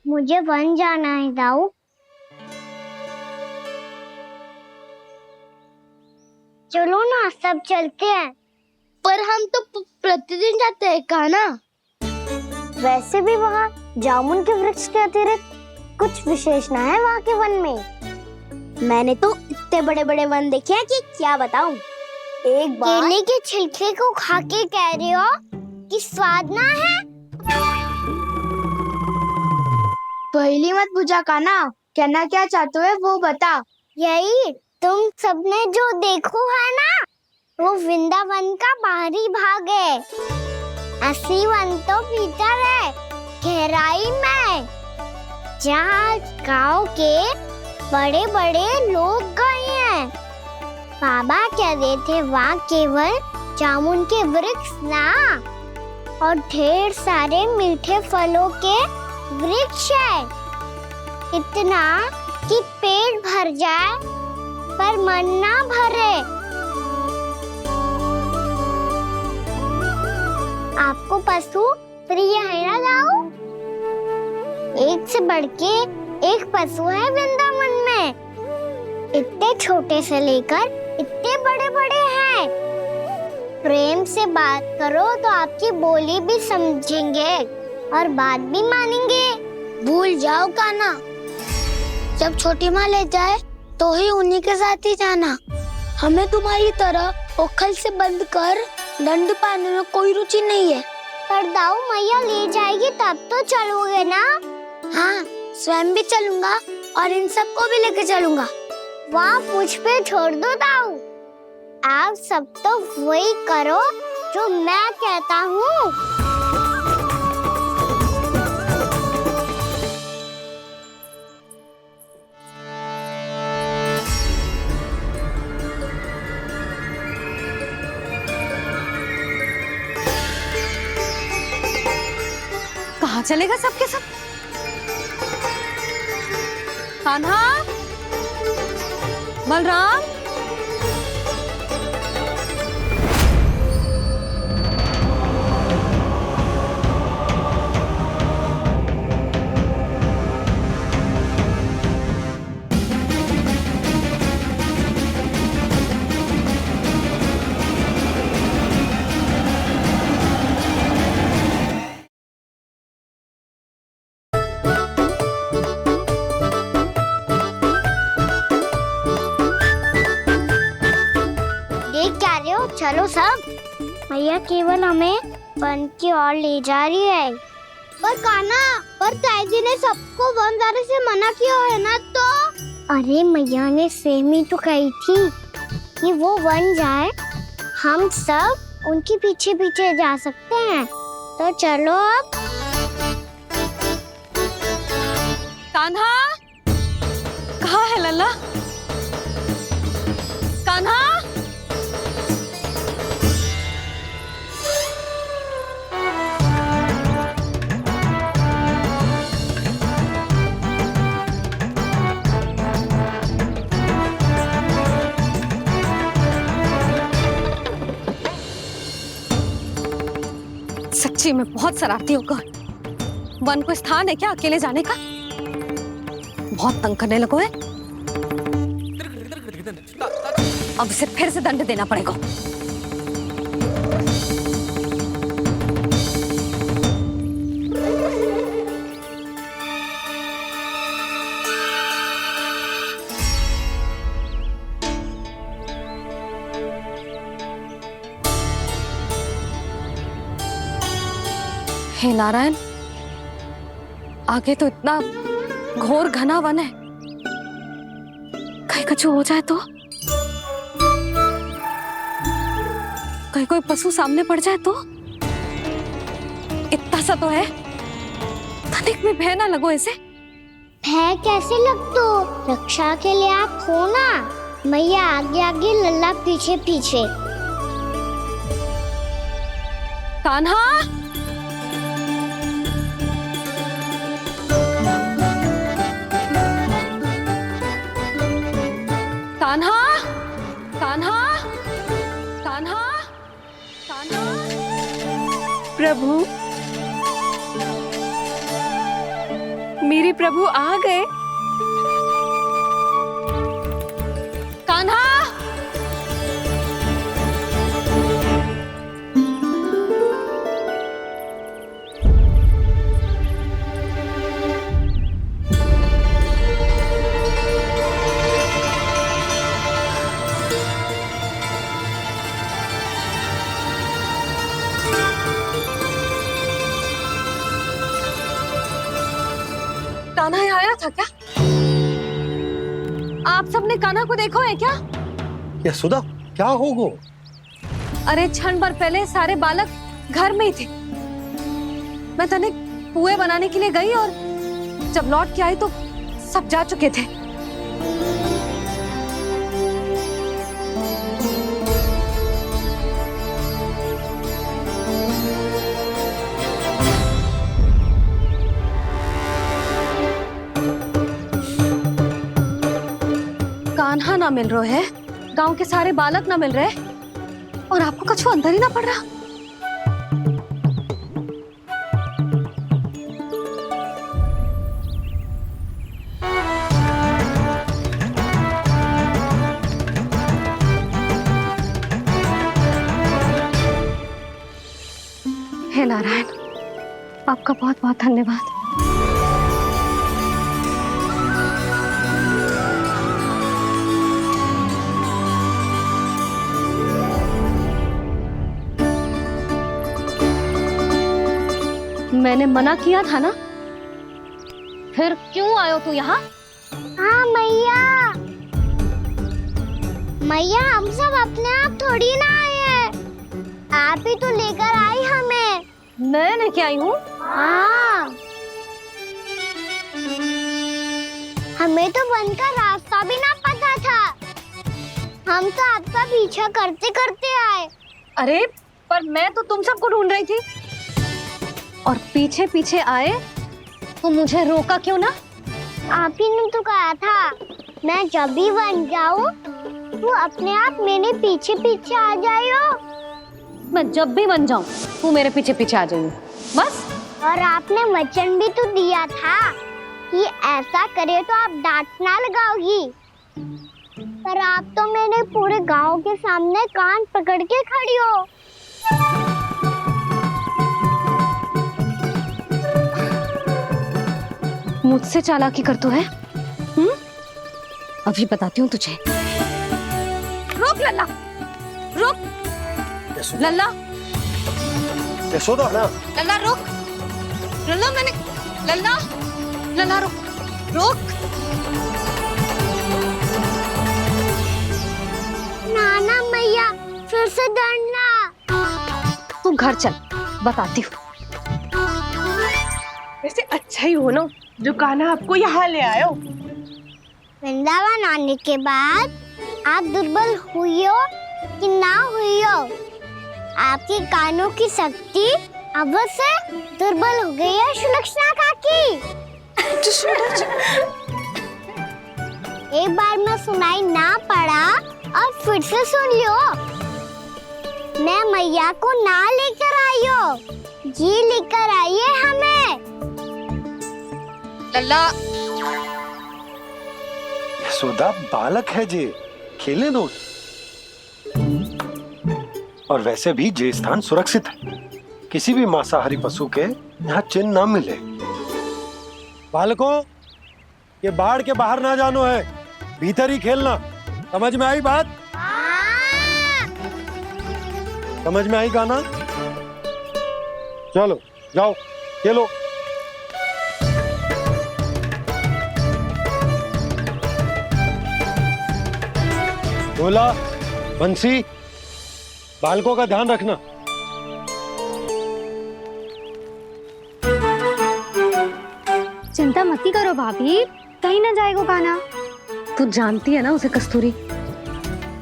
C: मुझे वन जाना है दाऊ। चलो ना, सब चलते हैं। पर हम तो प्रतिदिन जाते हैं कान्हा। वैसे भी वहाँ जामुन के वृक्ष के अतिरिक्त कुछ विशेष ना है वहाँ के वन में। मैंने तो इतने बड़े बड़े वन देखे हैं कि क्या बताऊं। एक बार केले के छिलके को खा के कह रहे हो कि स्वाद ना है? पहली मत बुझा कान्हा, कहना क्या चाहते हो वो बता। यही तुम सबने जो देखो है ना, वो वृंदावन का बाहरी भाग है। असली वन तो भीतर है, गहराई में, जहाँ गांव के बड़े बड़े लोग गए हैं। बाबा कह रहे थे वहाँ केवल जामुन के वृक्ष ना, और ढेर सारे मीठे फलों के वृक्ष है। इतना कि पेट भर जाए पर मन ना भरे। आपको पशु प्रिय है ना दाऊ? एक से बढ़ के एक पशु है वृंदावन में। इतने छोटे से लेकर इतने बड़े बड़े हैं। प्रेम से बात करो तो आपकी बोली भी समझेंगे और बात भी मानेंगे। भूल जाओ कान्हा, जब छोटी माँ ले जाए तो ही उन्हीं के साथ ही जाना। हमें तुम्हारी तरह ओखल से बंद कर दंड पाने में कोई रुचि नहीं है। पर दाऊ मैया ले जाएगी तब तो चलोगे ना? हाँ, स्वयं भी चलूंगा और इन सबको भी लेके चलूंगा। वहाँ मुझ पे छोड़ दो दाऊ। आप सब तो वही करो जो मैं कहता हूँ।
D: कहाँ चलेगा सबके सब? कान्हा, बलराम,
C: चलो सब। मैया केवल हमें वन की ओर ले जा रही है। पर कान्हा, पर ताईजी ने सबको वन जाने से मना किया है ना, तो अरे मैया ने सेम ही तो कही थी कि वो वन जाए, हम सब उनके पीछे पीछे जा सकते हैं। तो चलो अब।
D: कान्हा, कहाँ है लल्ला? कान्हा, सच्ची में बहुत शरारती होगा। वन को स्थान है क्या अकेले जाने का? बहुत तंग करने लगो है। अब इसे फिर से दंड देना पड़ेगा। हे नारायण, आगे तो इतना घोर घना वन है, कहीं कुछ हो जाए तो? कहीं कोई पशु सामने पड़ जाए तो? इतना सा तो है, तनिक में भय ना लगो इसे।
C: भय कैसे लग तो? रक्षा के लिए आप हो ना। मैया आगे आगे, लल्ला पीछे पीछे।
D: कान्हा, कान्हा, कान्हा, कान्हा, कान्हा।
E: प्रभु, मेरे प्रभु आ गए।
D: कान्हा, कान्हा यहाँ आया था क्या? आप सबने कान्हा को देखो है क्या?
A: यशोदा, क्या होगो?
D: अरे क्षण भर पहले सारे बालक घर में ही थे। मैं तनिक पुए बनाने के लिए गई और जब लौट के आई तो सब जा चुके थे। कान्हा ना मिल रहे है, गांव के सारे बालक ना मिल रहे, और आपको कछु अंदर ही ना पड़ रहा। हे नारायण, आपका बहुत बहुत धन्यवाद। मैंने मना किया था ना, फिर क्यों आयो तू यहाँ?
C: हाँ मैया, मैया हम सब अपने आप थोड़ी ना आए हैं, आप ही तो लेकर आई हमें।
D: मैं लेके आई हूँ?
C: हाँ, हमें तो वन का रास्ता भी ना पता था, हम तो आपका पीछा करते करते आए।
D: अरे पर मैं तो तुम सबको ढूंढ रही थी, और पीछे पीछे आए तो मुझे रोका क्यों ना?
C: आप ही ने तो कहा था मैं जब भी वन जाऊं तो अपने आप मेरे पीछे पीछे आ जाइयो।
D: मैं जब भी बन जाऊं तू मेरे पीछे पीछे आ जाइयो बस।
C: और आपने वचन भी तो दिया था कि ऐसा करे तो आप डांट ना लगाओगी, पर आप तो मेरे पूरे गांव के सामने कान पकड़ के खड़ी हो।
D: मुझसे चालाकी कर तो है? अभी बताती हूँ तुझे। रोक लल्ला, रोक। लल्ला
A: यशोदा ना
D: लल्ला रुक। लल्ला मैंने लल्ला लल्ला रुक रुक।
C: नाना मैया फिर से डरना।
D: तू घर चल, बताती हूँ।
G: वैसे अच्छा ही हो ना जो कान्हा आपको यहाँ ले आयो।
C: वृंदावन आने के बाद आप दुर्बल हुई हो कि ना हुई हो, आपके कानों की शक्ति अब से दुर्बल हो गई है सुलक्षणा काकी। एक बार में सुनाई ना पड़ा और फिर से सुन लियो। मैं मैया को ना लेकर आई हो, जी लेकर आई है हमें।
D: लल्ला
A: यशोदा बालक है जे, खेले दो। और वैसे भी जे स्थान सुरक्षित है, किसी भी मांसाहारी पशु के यहाँ चिन्ह ना मिले। बालकों, ये बाढ़ के बाहर ना जानो है, भीतर ही खेलना। समझ में आई बात? समझ में आई गाना? चलो जाओ खेलो। बोला बंसी, बालकों का ध्यान रखना।
F: चिंता मत करो भाभी, कहीं ना जाएगा कान्हा।
D: तू जानती है ना उसे कस्तूरी,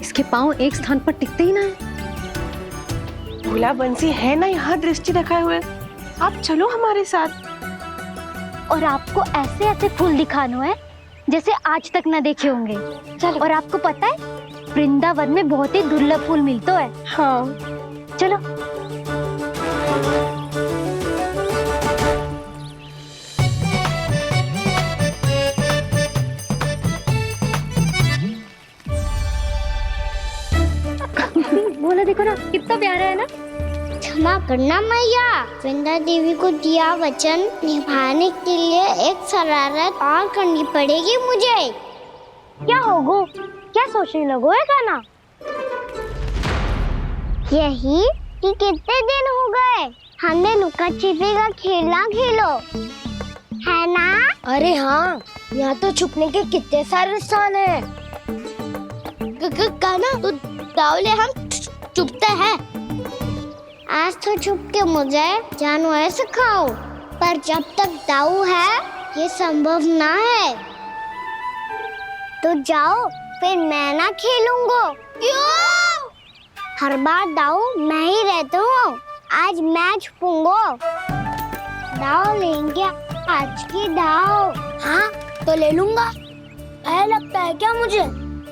D: इसके पांव एक स्थान पर टिकते ही ना है।
G: भोला बंसी है ना यहाँ दृष्टि रखाए हुए, आप चलो हमारे साथ।
F: और आपको ऐसे ऐसे फूल दिखानो है जैसे आज तक न देखे होंगे। चलो। और आपको पता है वृंदावन में बहुत ही दुर्लभ फूल मिलते हैं।
G: हाँ
F: चलो। बोला देखो ना कितना प्यारा है ना।
C: क्षमा करना मैया, वृंदा देवी को दिया वचन निभाने के लिए एक शरारत और करनी पड़ेगी मुझे। क्या होगो? क्या सोचने लगो है कान्हा? यही कि कितने दिन हो गए हमने लुका छिपी का खेलना खेलो, है ना? अरे हाँ, यहाँ तो छुपने के कितने सारे स्थान है। कान्हा तो दावले हम छुपते हैं। आज तो छुप के मुझे जानवर सिखाओ, पर जब तक दाऊ है ये संभव ना है। तो जाओ, फिर मैं ना खेलूंगा। क्यों? हर बार दाऊ मैं ही रहता हूँ, आज मैं छुपूंगा। दाऊ लेंगे आज की दाऊ। हाँ तो ले लूंगा। ऐसा लगता है क्या मुझे?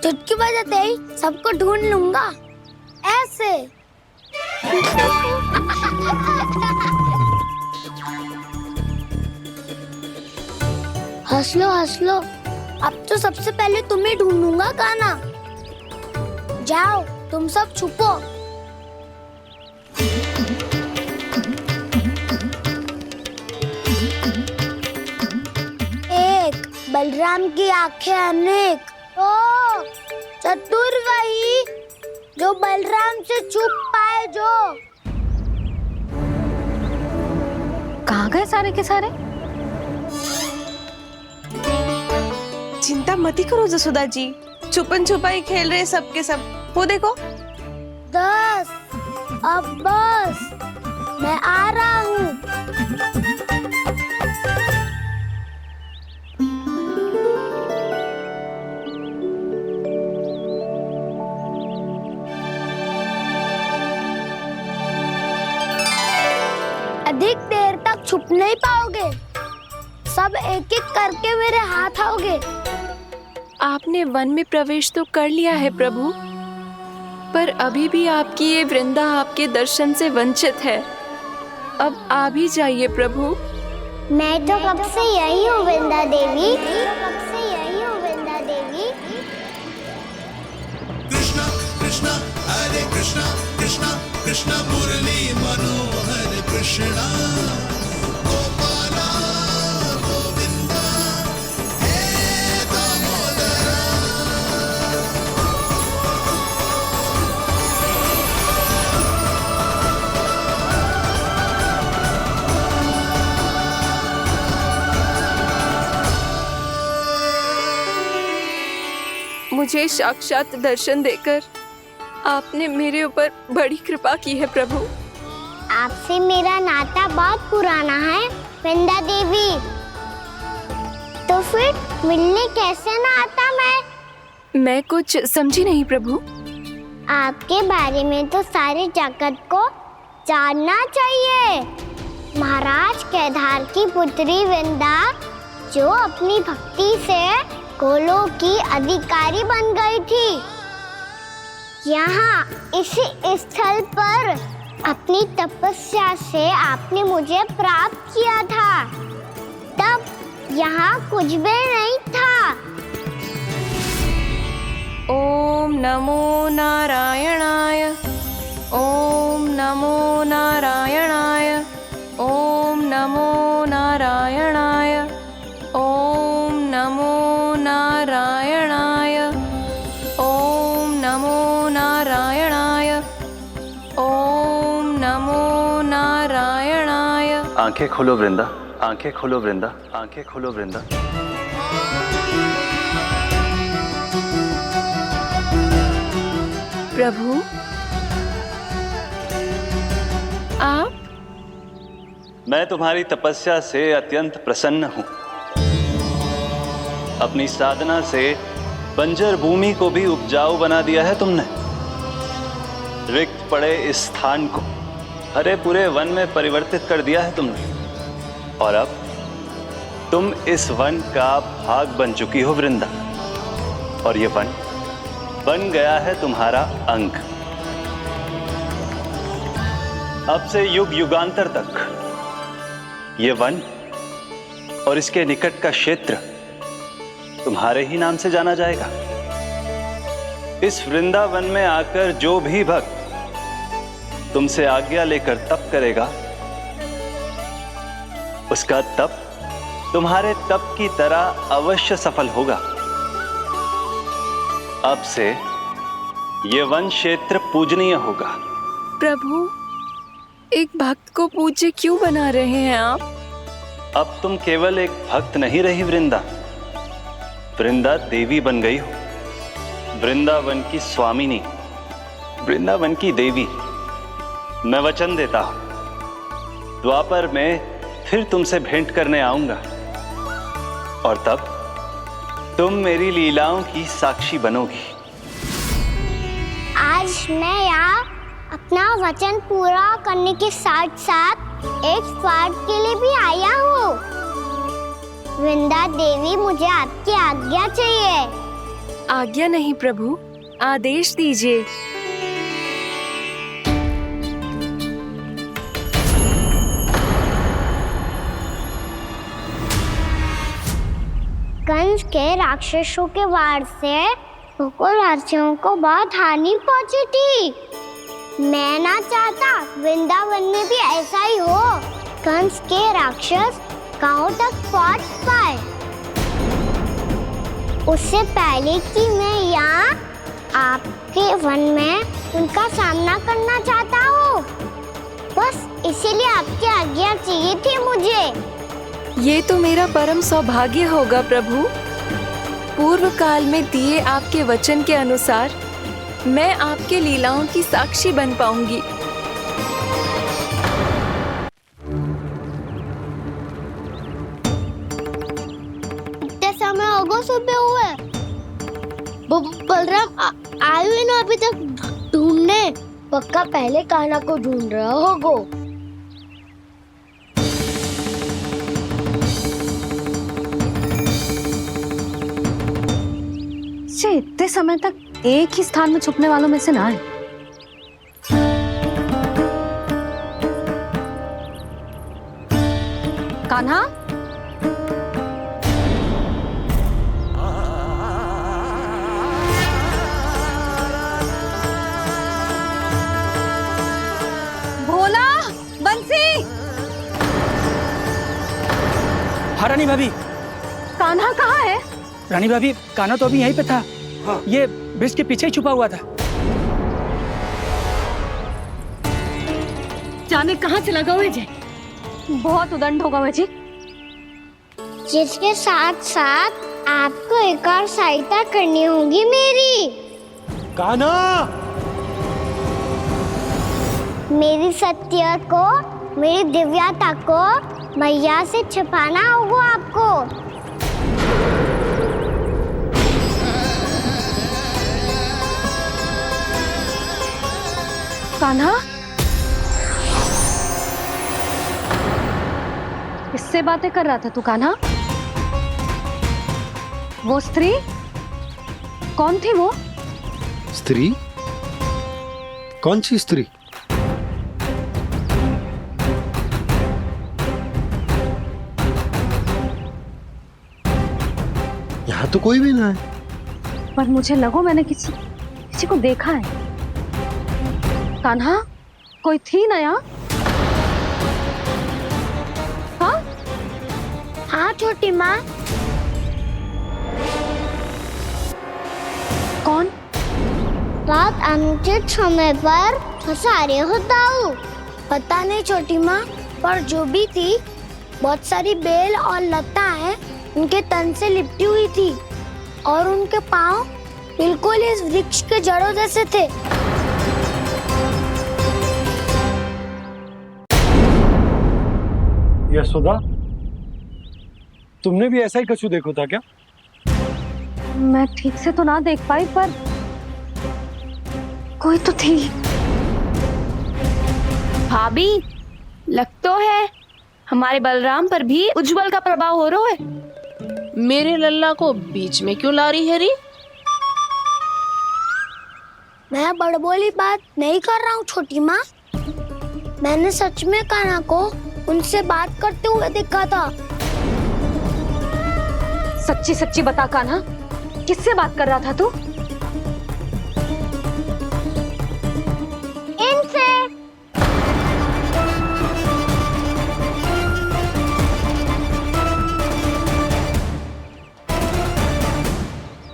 C: चुटकी बजाते ही सबको ढूंढ लूंगा ऐसे। हंस लो, अब तो सबसे पहले तुम्हें ढूंढूंगा कान्हा। जाओ तुम सब छुपो। एक बलराम की आंखें अनेक। ओ चतुर वही जो बलराम से छुप पाए। जो
D: कहाँ गए सारे के सारे?
G: चिंता मत करो जसोदा जी, छुपन छुपाई खेल रहे सबके सब। वो देखो
C: 10 अब बस, मैं आ रहा हूँ। अधिक देर तक छुप नहीं पाओगे, सब एक एक करके मेरे हाथ आओगे।
E: आपने वन में प्रवेश तो कर लिया है प्रभु, पर अभी भी आपकी ये वृंदा आपके दर्शन से वंचित है। अब आ भी जाइए प्रभु।
C: मैं तो कब से यही हूँ वृंदा देवी।
N: कृष्णा कृष्णा हरे कृष्णा कृष्णा कृष्णा मुरली मनोहर कृष्णा गोपाला गोविंदा हे दामोदरा।
E: मुझे साक्षात दर्शन देकर आपने मेरे ऊपर बड़ी कृपा की है प्रभु।
C: आपसे मेरा नाता बहुत पुराना है वृंदा देवी, तो फिर मिलने कैसे ना आता
E: मैं कुछ समझी नहीं प्रभु।
C: आपके बारे में तो सारे जगत को जानना चाहिए। महाराज केदार की पुत्री वृंदा जो अपनी भक्ति से गोलों की अधिकारी बन गई थी, यहाँ इसी स्थल पर अपनी तपस्या से आपने मुझे प्राप्त किया था। तब यहाँ कुछ भी नहीं था।
E: ओम नमो नारायणाय, ओम नमो नारायणाय, ओम नमो नारायणाय, ओम नमो नारायणाय, ओम नमो नारायणाय, ओम नमो नारायणाय।
M: आंखें खोलो वृंदा, आंखें खोलो वृंदा, आंखें खोलो वृंदा।
E: प्रभु आप?
M: मैं तुम्हारी तपस्या से अत्यंत प्रसन्न हूं। अपनी साधना से बंजर भूमि को भी उपजाऊ बना दिया है तुमने। रिक्त पड़े इस स्थान को हरे पूरे वन में परिवर्तित कर दिया है तुमने। और अब तुम इस वन का भाग बन चुकी हो वृंदा, और ये वन बन गया है तुम्हारा अंग। अब से युग युगांतर तक ये वन और इसके निकट का क्षेत्र तुम्हारे ही नाम से जाना जाएगा। इस वृंदावन में आकर जो भी भक्त तुमसे आज्ञा लेकर तप करेगा, उसका तप तुम्हारे तप की तरह अवश्य सफल होगा। अब से ये वन क्षेत्र पूजनीय होगा।
E: प्रभु एक भक्त को पूज्य क्यों बना रहे हैं आप?
M: अब तुम केवल एक भक्त नहीं रही वृंदा, वृंदा देवी बन गई हो। वृंदावन की स्वामिनी, वृंदावन की देवी। मैं वचन देता हूं, द्वापर में फिर तुमसे भेंट करने आऊंगा, और तब तुम मेरी लीलाओं की साक्षी बनोगी।
C: आज मैं यहाँ अपना वचन पूरा करने के साथ साथ एक स्वार्थ के लिए भी आया हूँ। वृंदा देवी, मुझे आपकी आज्ञा चाहिए।
E: आज्ञा नहीं प्रभु, आदेश दीजिए।
C: कंस के राक्षसों के वार से गोकुलवासियों को बहुत हानि पहुंची थी। मैं ना चाहता वृंदावन में भी ऐसा ही हो। कंस के राक्षस गांव तक पहुंच पाए, उससे पहले कि मैं यहाँ आपके वन में उनका सामना करना चाहता हूँ। बस इसीलिए आपकी आज्ञा चाहिए थी मुझे।
E: ये तो मेरा परम सौभाग्य होगा प्रभु। पूर्व काल में दिए आपके वचन के अनुसार मैं आपके लीलाओं की साक्षी बन पाऊंगी।
C: इतने समय होगा सुबह हुए, बलराम आए हुए ना अभी तक ढूंढने। पक्का पहले कान्हा को ढूंढ रहा होगा।
D: इतने समय तक एक ही स्थान में छुपने वालों में से ना है। कान्हा, भोला, बंसी।
K: हाँ रानी भाभी।
D: कान्हा कहाँ है?
K: रानी भाभी, कान्हा तो अभी यहीं पे था। हाँ। ये ब्रिज के पीछे ही छुपा हुआ था।
D: जाने कहाँ चला गया है जी? बहुत उदंड होगा वह जी।
C: जिसके साथ साथ आपको एक और सहायता करनी होगी मेरी।
A: कान्हा,
C: मेरी सत्य को, मेरी दिव्यता को मैया से छिपाना होगा आपको।
D: कान्हा, किससे बातें कर रहा था तू कान्हा? वो स्त्री कौन थी? वो
A: स्त्री? कौन सी स्त्री? यहाँ तो कोई भी ना है।
D: पर मुझे लगो मैंने किसी को देखा है। कान्हा, कोई थी ना यहाँ? हाँ?
C: हाँ छोटी माँ।
D: कौन?
C: रात अनुचित समय पर फंसारे होता हूँ। पता नहीं छोटी माँ, पर जो भी थी, बहुत सारी बेल और लता है उनके तन से लिपटी हुई थी और उनके पाँव बिल्कुल इस वृक्ष के जड़ों जैसे थे।
A: यशोदा, तुमने भी ऐसा ही कछु देखो था क्या?
D: मैं ठीक से तो ना देख पाई, पर कोई तो थी।
E: भाभी, लग तो है हमारे बलराम पर भी उज्जवल का प्रभाव हो रहा है।
G: मेरे लल्ला को बीच में क्यों ला रही है री?
C: मैं बड़बोली बात नहीं कर रहा हूँ छोटी माँ। मैंने सच में कान्हा को उनसे बात करते हुए देखा था।
D: सच्ची सच्ची बता कान्हा, किससे बात कर रहा था तू?
C: इनसे।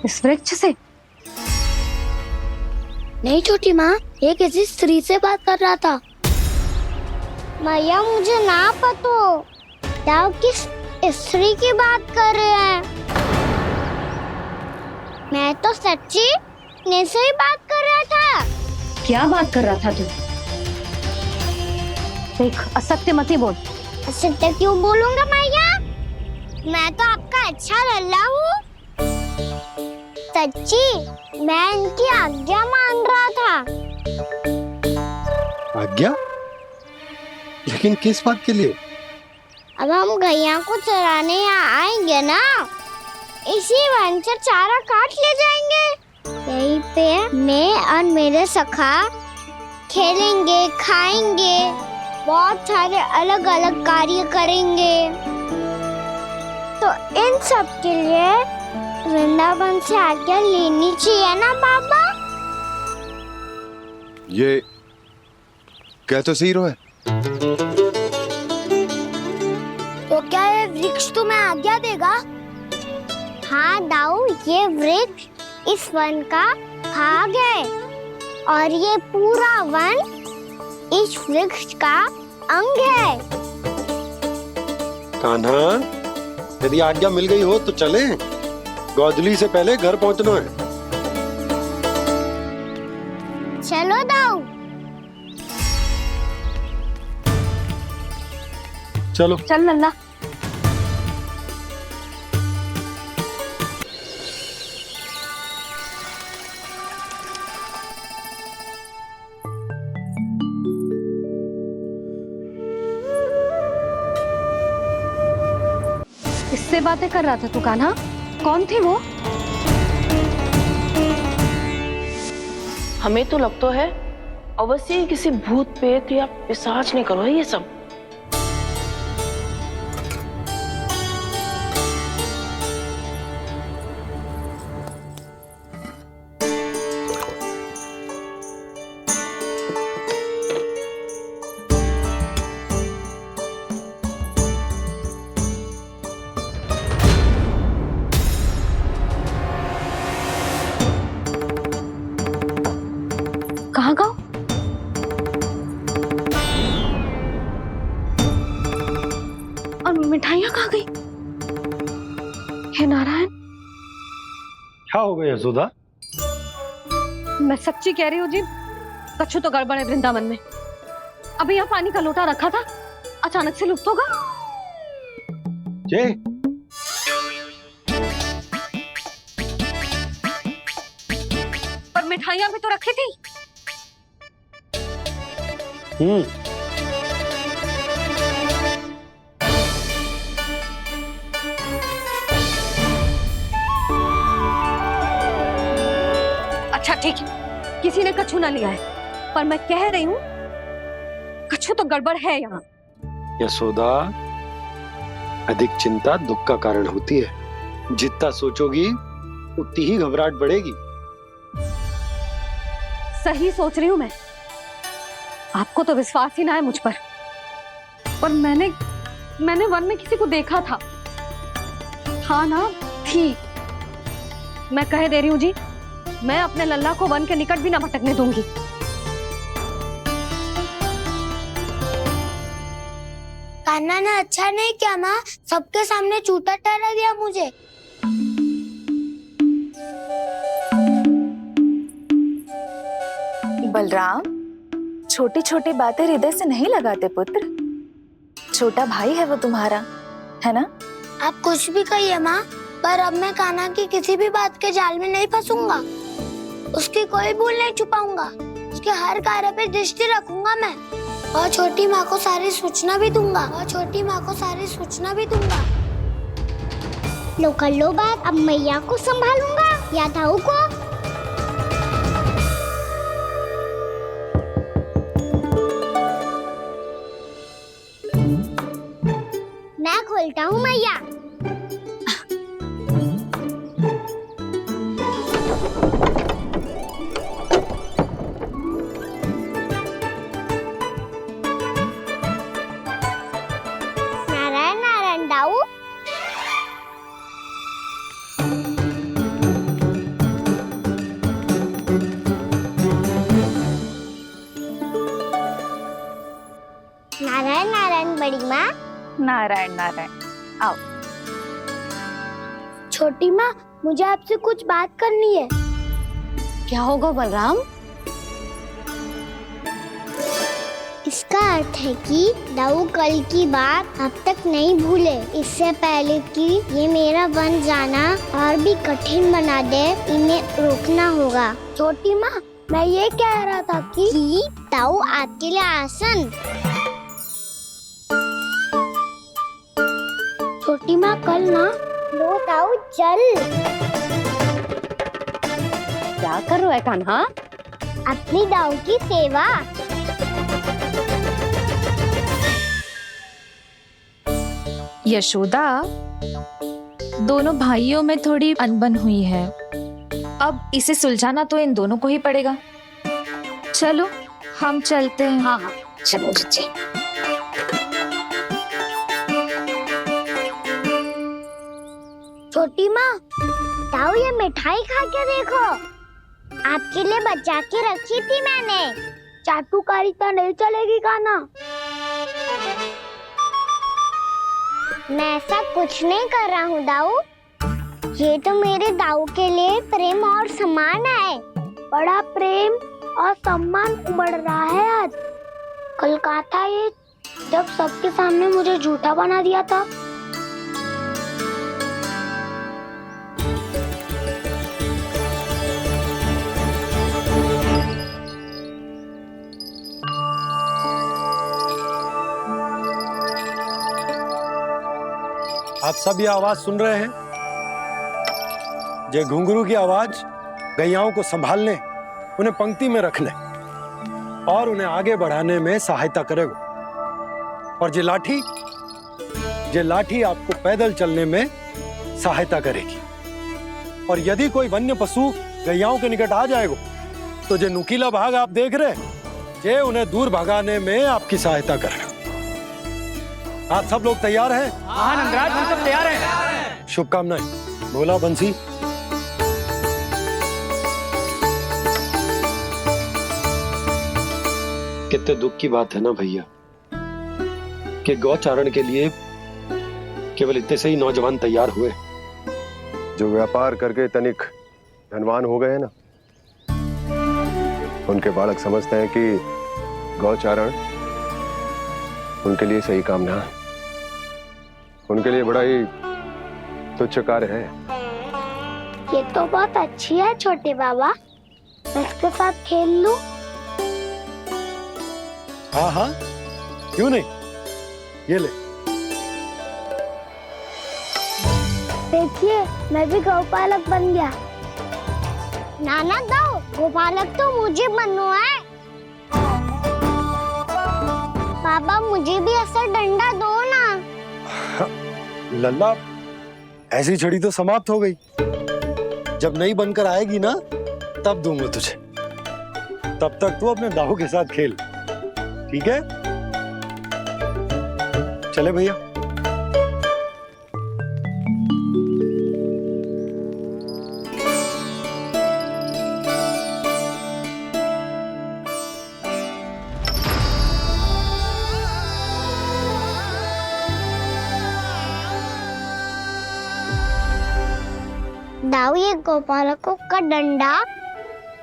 D: इस वृक्ष से?
C: नहीं छोटी माँ, ये किसी स्त्री से बात कर रहा था। मैया मुझे ना पतो क्या किस स्त्री की बात कर रहे हैं। मैं तो सच्ची ने से ही बात कर रहा था।
D: क्या बात कर रहा था तू? देख, असत्य मत ही बोल।
C: असत्य क्यों बोलूंगा मैया? मैं तो आपका अच्छा लल्ला हूँ। सच्ची मैं इनकी आज्ञा मान रहा था।
A: आज्ञा? लेकिन किस बात के लिए?
C: अब हम गैया को चराने यहाँ आएंगे ना, इसी वन से चारा काट ले जाएंगे। यहीं पे मैं और मेरे सखा खेलेंगे, खाएंगे, बहुत सारे अलग अलग कार्य करेंगे। तो इन सब के लिए वृंदावन से आज्ञा लेनी चाहिए ना बाबा?
L: ये क्या तो सही रो है?
C: तो क्या ये वृक्ष तुम्हें आज्ञा देगा? हाँ दाऊ, ये वृक्ष इस वन का भाग है और ये पूरा वन इस वृक्ष का अंग है।
A: कान्हा, यदि आज्ञा मिल गई हो तो चले। गोधली से पहले घर पहुंचना है।
C: चलो दाऊ।
A: चलो
D: चल लल्ला। किससे बातें कर रहा था तू कान्हा? कौन थी वो?
G: हमें तो लगता है अवश्य ही किसी भूत प्रेत या पिशाच ने करो है ये सब।
D: कहाँ गाँव? और मिठाइयाँ कहाँ गई? हे नारायण,
A: हो गया यशोदा?
D: मैं सच्ची कह रही हूँ जी, कछु तो गड़बड़ है वृंदावन में। अभी यहाँ पानी का लोटा रखा था, अचानक से लुप्त होगा।
A: जय,
D: पर मिठाइयाँ भी तो रखी थी। अच्छा ठीक है, किसी ने कछु ना लिया है, पर मैं कह रही हूँ कछु तो गड़बड़ है यहाँ।
A: यशोदा, अधिक चिंता दुख का कारण होती है। जितना सोचोगी उतनी ही घबराहट बढ़ेगी।
D: सही सोच रही हूँ मैं। आपको तो विश्वास ही ना है मुझ पर मैंने वन में किसी को देखा था। हाँ ना, थी। मैं कह दे रही हूँ जी, मैं अपने लल्ला को वन के निकट भी ना भटकने दूंगी।
C: कान्हा ने अच्छा नहीं किया माँ, सबके सामने झूठा ठहरा दिया मुझे।
O: बलराम, छोटी छोटी बातें हृदय से नहीं लगाते पुत्र। छोटा भाई है वो तुम्हारा, है ना?
C: आप कुछ भी कहिए माँ, पर अब मैं कान्हा की किसी भी बात के जाल में नहीं फंसूंगा। उसकी कोई भूल नहीं छुपाऊंगा। उसके हर कार्य पे दृष्टि रखूंगा मैं, और छोटी माँ को सारी सूचना भी दूंगा। लो कर लो बात, अब मैया को संभालूंगा या दाऊ को। मैं खोलता हूँ मैया। नारायण नारायण दाऊ। नारायण नारायण बड़ी माँ।
O: नारायण नारायण, आओ।
C: छोटी माँ, मुझे आपसे कुछ बात करनी है।
D: क्या होगा बलराम?
C: इसका अर्थ है कि दाऊ कल की बात अब तक नहीं भूले। इससे पहले कि ये मेरा वन जाना और भी कठिन बना दे, इन्हें रोकना होगा। छोटी माँ, मैं ये कह रहा था कि दाऊ आपके लिए आसन। छोटी माँ, कल ना लो दाऊ चल।
D: क्या कर रहा है कान्हा?
C: अपनी दाऊ की सेवा।
O: यशोदा, दोनों भाइयों में थोड़ी अनबन हुई है। अब इसे सुलझाना तो इन दोनों को ही पड़ेगा। चलो हम चलते हैं।
D: हाँ हाँ,
O: चलो जी।
C: छोटी माँ, दाऊ ये मिठाई खा के देखो। आपके लिए बचा के रखी थी मैंने। चाटुकारिता नहीं चलेगी कान्हा। मैं ऐसा कुछ नहीं कर रहा हूँ दाऊ। ये तो मेरे दाऊ के लिए प्रेम और सम्मान है। बड़ा प्रेम और सम्मान उमड़ रहा है आज। कल कहा था ये, जब सबके सामने मुझे झूठा बना दिया था।
A: आप सब ये आवाज सुन रहे हैं? ये घुंघरू की आवाज गैयाओं को संभालने, उन्हें पंक्ति में रखने और उन्हें आगे बढ़ाने में सहायता करेगा। और ये लाठी आपको पैदल चलने में सहायता करेगी। और यदि कोई वन्य पशु गैयाओं के निकट आ जाएगा तो जो नुकीला भाग आप देख रहे हैं, ये उन्हें दूर भगाने में आपकी सहायता करेगा। आप सब लोग तैयार हैं?
K: हाँ नंदराज, हम सब तैयार हैं।
A: शुभकामनाएं। बोला बंसी। कितने दुख की बात है ना भैया कि गौचारण के लिए केवल इतने से ही नौजवान तैयार हुए।
L: जो व्यापार करके तनिक धनवान हो गए हैं ना, उनके बालक समझते हैं कि गौचारण उनके लिए सही काम ना है, उनके लिए बड़ा ही तुच्छ कार्य है।
C: ये तो बहुत अच्छी है छोटे बाबा, मैं इसके साथ खेल लूं?
A: हाँ हाँ, क्यों नहीं, ये ले।
C: देखिए मैं भी गौपालक बन गया। नाना दाऊ, गौपालक तो मुझे बनना है। पापा मुझे भी ऐसा डंडा दो ना।
A: लल्ला, ऐसी छड़ी तो समाप्त हो गई, जब नई बनकर आएगी ना तब दूंगा तुझे। तब तक तू अपने दाऊ के साथ खेल, ठीक है? चले भैया।
C: दाऊ, ये गोपालकों का डंडा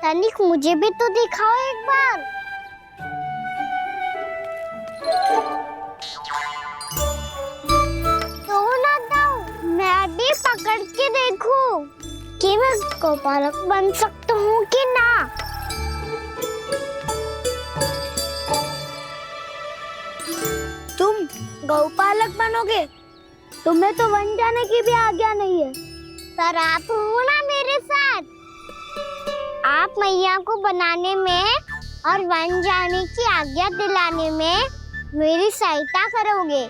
C: तनिक मुझे भी तो दिखाओ एक बार। तो ना दाऊ, मैं भी पकड़ के देखूं कि मैं गोपालक बन सकता हूँ कि ना। तुम गौपालक बनोगे? तुम्हें तो वन जाने की भी आज्ञा नहीं है। पर आप हो ना मेरे साथ, आप मैया को बनाने में और वन जाने की आज्ञा दिलाने में मेरी सहायता करोगे,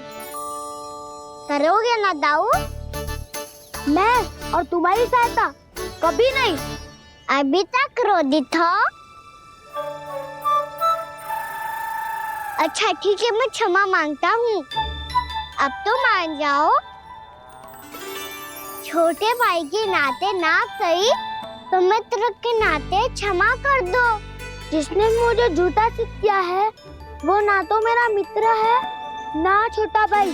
C: करोगे ना दाऊ? मैं और तुम्हारी सहायता कभी नहीं। अभी तक क्रोधित हो? अच्छा ठीक है, मैं क्षमा मांगता हूँ, अब तो मान जाओ। छोटे भाई के नाते ना सही तो मित्र के नाते क्षमा कर दो। जिसने मुझे झूठा सिख किया है वो ना तो मेरा मित्र है ना छोटा भाई।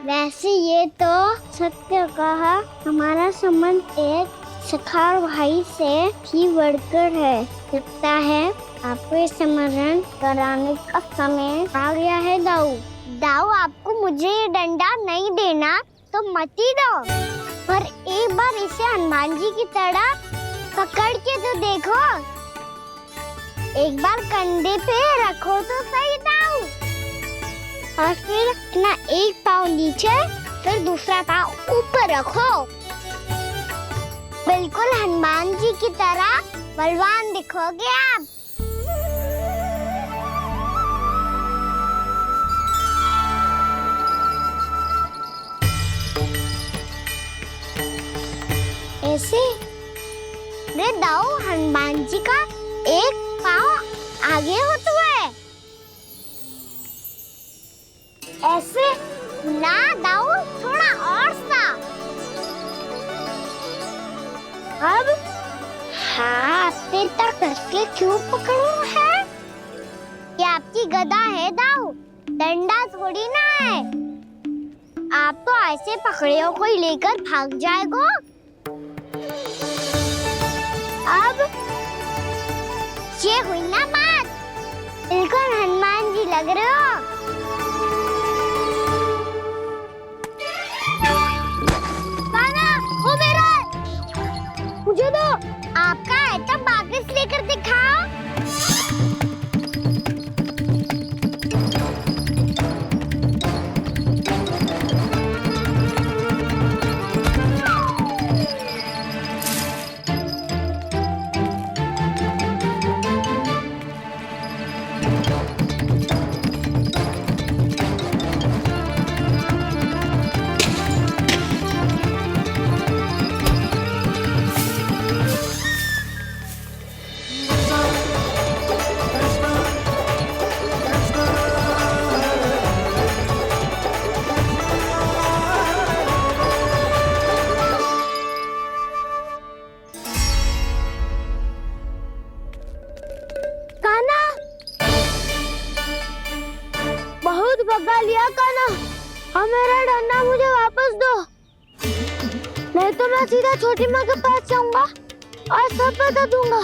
C: वैसे ये तो सत्य कहा, हमारा संबंध एक सखार भाई से भी बढ़कर है। लगता है आपको स्मरण कराने का समय आ गया है दाऊ। दाऊ, आपको मुझे ये डंडा नहीं देना तो मत ही दो, पर एक बार इसे हनुमान जी की तरह पकड़ के तो देखो। एक बार कंधे पे रखो तो सही दाऊ, और फिर अपना एक पाँव नीचे फिर दूसरा पाँव ऊपर रखो। बिल्कुल हनुमान जी की तरह बलवान दिखोगे आप। ऐसे रे दाऊ, हनुमान जी का एक पाँव आगे होता है। ऐसे ना दाऊ, थोड़ा और सा। अब हाथ पे तक कसके क्यों पकड़ो है? ये आपकी गदा है दाऊ, डंडा थोड़ी ना है। आप तो ऐसे पकड़ियों को ही लेकर भाग जाएगो। अब ये हुई ना बात, बिल्कुल हनुमान जी लग रहे हो। कान्हा, वो मेरा, मुझे दो। आपका आइटम वापस लेकर दिखाओ। भगा लिया कान्हा, अब मेरा डंडा मुझे वापस दो, नहीं नहीं तो मैं सीधा छोटी माँ के पास जाऊंगा और सब बता दूंगा।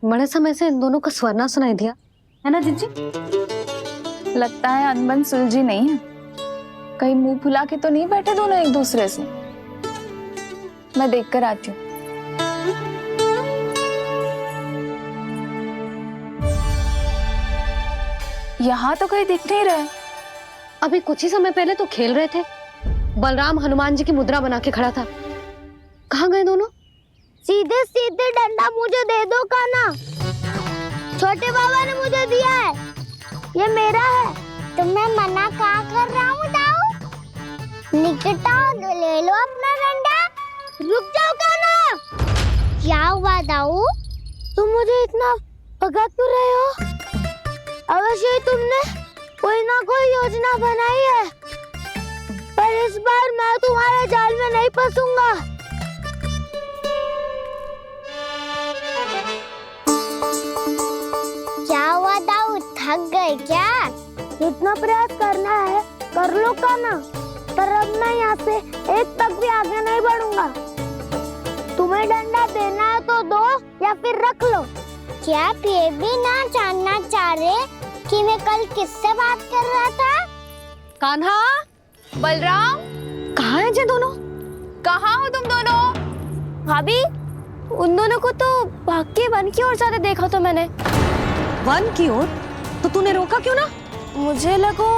D: बड़े समय से इन दोनों का स्वर ना सुनाई दिया, है ना जीजी?
E: लगता है अनबन सुलझी नहीं है। कहीं मुंह फुला के तो नहीं बैठे दोनों एक दूसरे से। मैं देख कर आती हूँ। यहाँ तो कहीं दिख नहीं रहे।
D: अभी कुछ ही समय पहले तो खेल रहे थे। बलराम हनुमान जी की मुद्रा बना के खड़ा था। कहाँ गए दोनों?
C: सीधे सीधे डंडा मुझे दे दो कान्हा। छोटे बाबा ने मुझे दिया है, ये मेरा है। तो मैं मना कहाँ कर रहा हूँ दाऊ? निकट आओ, ले लो अपना डंडा। रुक जाओ कान्हा। क्या हुआ दाऊ? तुम मुझे इतना भगा क्यों रहे हो? अवश्य ही तुमने कोई ना कोई योजना बनाई है, पर इस बार मैं तुम्हारे जाल में नहीं फंसूंगा। क्या हुआ दाऊ, थक गए क्या? इतना प्रयास करना है कर लो कान्हा, पर अब मैं यहाँ से एक तक भी आगे नहीं बढ़ूंगा। तुम्हें डंडा देना है तो दो या फिर रख लो। क्या आप ये भी ना जानना चाह रहे कि मैं कल किससे बात कर रहा था?
D: कान्हा,
E: बलराम,
D: कहाँ हैं ये दोनों?
E: कहाँ हो तुम दोनों?
C: भाभी, उन दोनों को तो भाग के वन की ओर जाते देखा तो मैंने।
D: वन की ओर? तो तूने रोका क्यों ना?
C: मुझे लगा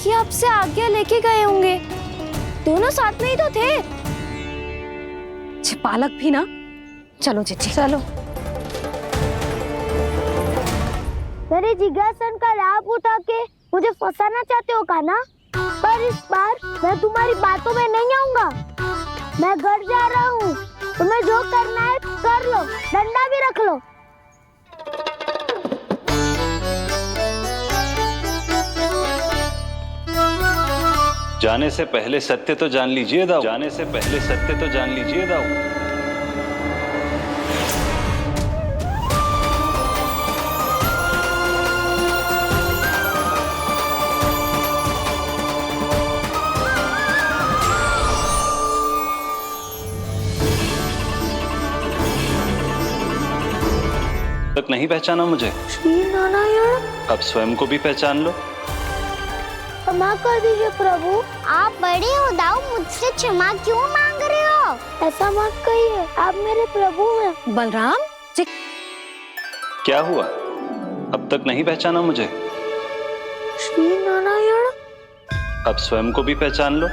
C: कि आपसे आगे लेके गए होंगे। दोनों साथ में ही तो थे।
D: पालक भी ना। चलो जीजी,
C: चलो। मेरे जिज्ञासन का लाभ उठा के मुझे फंसाना चाहते हो कान्हा? पर इस बार मैं तुम्हारी बातों में नहीं आऊंगा। मैं घर जा रहा हूँ, तुम्हें जो करना है कर लो, डंडा भी रख लो।
P: जाने से पहले सत्य तो जान लीजिए दाऊ। जाने से पहले सत्य तो जान लीजिए दाऊ। तक नहीं पहचाना मुझे?
C: श्री नारायण।
P: अब स्वयं को भी पहचान लो।
C: क्षमा कर दीजिए प्रभु। आप बड़े हो दाऊ, मुझसे क्षमा क्यों मांग रहे हो? ऐसा मत कहिए, आप मेरे प्रभु हैं।
D: बलराम,
P: क्या हुआ? अब तक नहीं पहचाना मुझे?
C: श्री नारायण।
P: अब स्वयं को भी पहचान लो।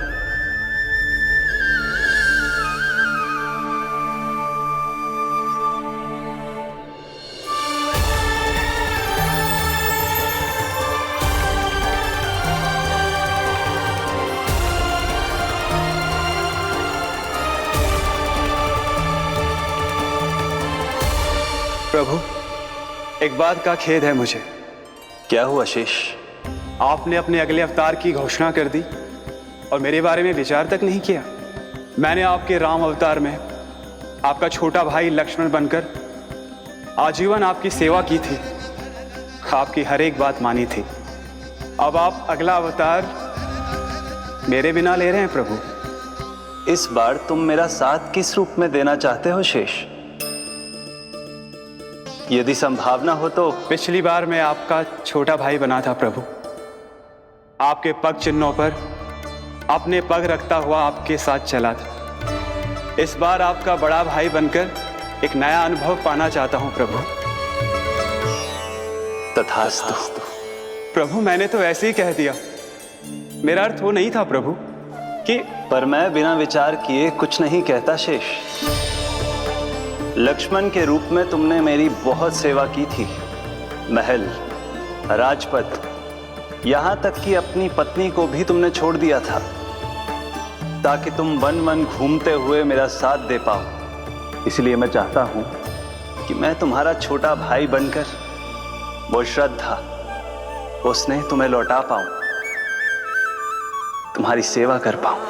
J: प्रभु, एक बात का खेद है मुझे।
P: क्या हुआ शेष?
J: आपने अपने अगले अवतार की घोषणा कर दी और मेरे बारे में विचार तक नहीं किया। मैंने आपके राम अवतार में आपका छोटा भाई लक्ष्मण बनकर आजीवन आपकी सेवा की थी, आपकी हर एक बात मानी थी। अब आप अगला अवतार मेरे बिना ले रहे हैं प्रभु।
P: इस बार तुम मेरा साथ किस रूप में देना चाहते हो शेष? यदि संभावना हो तो।
J: पिछली बार मैं आपका छोटा भाई बना था प्रभु, आपके पग चिन्हों पर अपने पग रखता हुआ आपके साथ चला था। इस बार आपका बड़ा भाई बनकर एक नया अनुभव पाना चाहता हूं प्रभु।
P: तथास्तु।
J: प्रभु, मैंने तो ऐसे ही कह दिया, मेरा अर्थ वो नहीं था प्रभु कि।
P: पर मैं बिना विचार किए कुछ नहीं कहता शेष। लक्ष्मण के रूप में तुमने मेरी बहुत सेवा की थी। महल, राजपथ, यहां तक कि अपनी पत्नी को भी तुमने छोड़ दिया था ताकि तुम वन वन घूमते हुए मेरा साथ दे पाओ। इसलिए मैं चाहता हूं कि मैं तुम्हारा छोटा भाई बनकर वो श्रद्धा, वो स्नेह तुम्हें लौटा पाऊं, तुम्हारी सेवा कर पाऊं।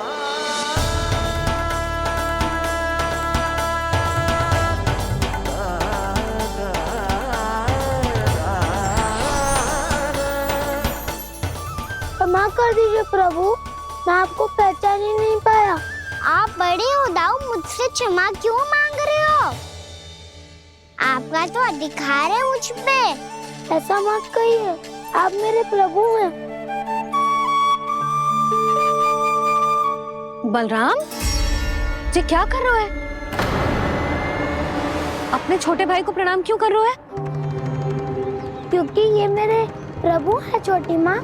C: क्षमा कर दीजिए प्रभु, मैं आपको पहचान ही नहीं पाया। आप बड़े हो दाऊ, मुझसे क्षमा क्यों मांग रहे हो? आपका तो अधिकार है मुझ पे। ऐसा मत कहिए, आप मेरे प्रभु हैं।
D: बलराम, ये क्या कर रहे हो? अपने छोटे भाई को प्रणाम क्यों कर रहे हो?
C: क्योंकि ये मेरे प्रभु है छोटी माँ।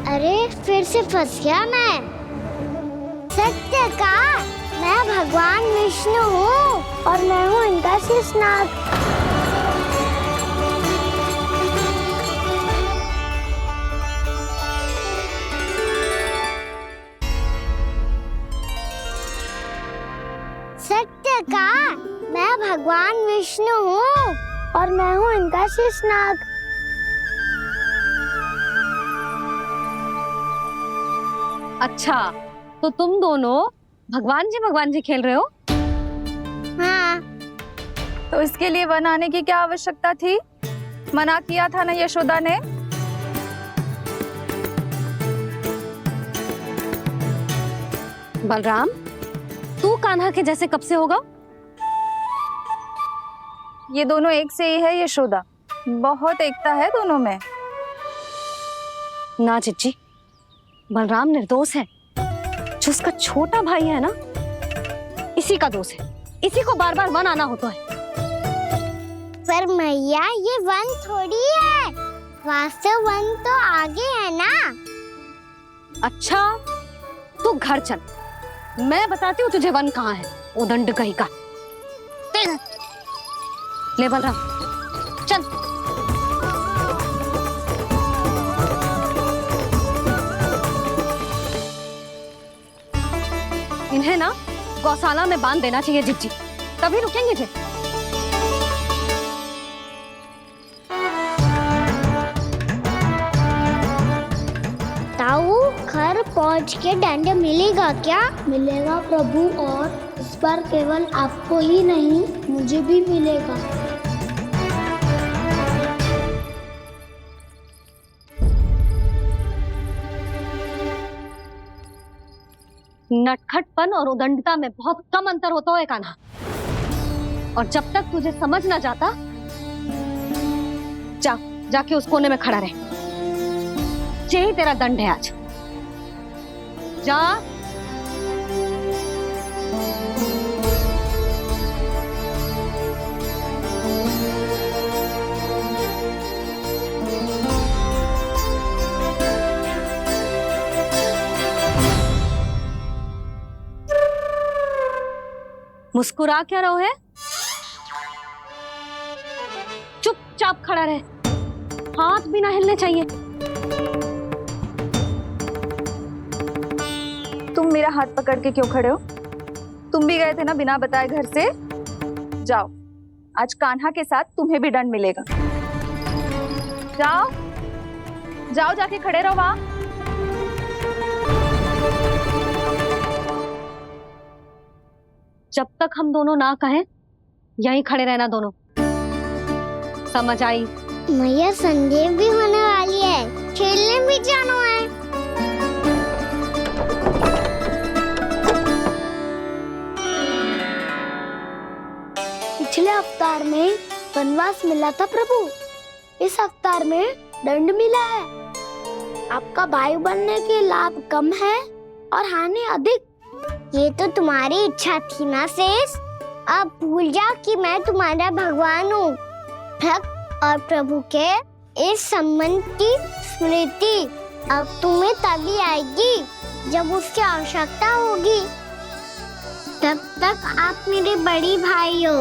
C: अरे फिर से फंस गया मैं। सत्य का मैं भगवान विष्णु हूँ और मैं हूँ इनका शेषनाग। सत्य का मैं भगवान विष्णु हूँ और मैं हूँ इनका शेषनाग।
D: अच्छा, तो तुम दोनों भगवान जी खेल रहे हो?
C: हाँ।
E: तो इसके लिए वन आने की क्या आवश्यकता थी? मना किया था ना यशोदा ने।
D: बलराम, तू कान्हा के जैसे कब से होगा?
E: ये दोनों एक से ही है यशोदा, बहुत एकता है दोनों में।
D: ना चिच्ची, बलराम निर्दोष है। जो उसका छोटा भाई है ना, इसी का दोष है। इसी को बार बार वन आना होता है।
C: पर मैया ये वन थोड़ी है, वास्तव वन तो आगे है ना।
D: अच्छा, तू घर चल, मैं बताती हूँ तुझे वन कहाँ है। उदंड कहीं का। ले बलराम, चल। इन्हें ना गौशाला में बांध देना चाहिए जिज्जी, तभी रुकेंगे जे।
C: ताऊ, घर पहुँच के दंड मिलेगा क्या? मिलेगा प्रभु, और इस बार केवल आपको ही नहीं मुझे भी मिलेगा।
D: नटखटपन और उदंडता में बहुत कम अंतर होता है कान्हा, और जब तक तुझे समझ ना जाता, जाके उस कोने में खड़ा रहे। यही तेरा दंड है आज। जा। मुस्कुरा क्या रहो है? चुपचाप खड़ा रहे, हाथ भी ना हिलने चाहिए।
E: तुम मेरा हाथ पकड़ के क्यों खड़े हो? तुम भी गए थे ना बिना बताए घर से। जाओ, आज कान्हा के साथ तुम्हें भी दंड मिलेगा। जाओ जाओ, जाके खड़े रहो वहां।
D: जब तक हम दोनों ना कहें, यहीं खड़े रहना दोनों। समझ आई?
C: मैया, संध्या भी होने वाली है, खेलने भी जाना है। पिछले अवतार में वनवास मिला था प्रभु, इस अवतार में दंड मिला है। आपका भाई बनने के लाभ कम है और हानि अधिक। ये तो तुम्हारी इच्छा थी ना शेष। अब भूल जा कि मैं तुम्हारा भगवान हूँ। भक्त और प्रभु के इस संबंध की स्मृति अब तुम्हें तभी आएगी जब उसकी आवश्यकता होगी। तब तक आप मेरे बड़ी भाई हो,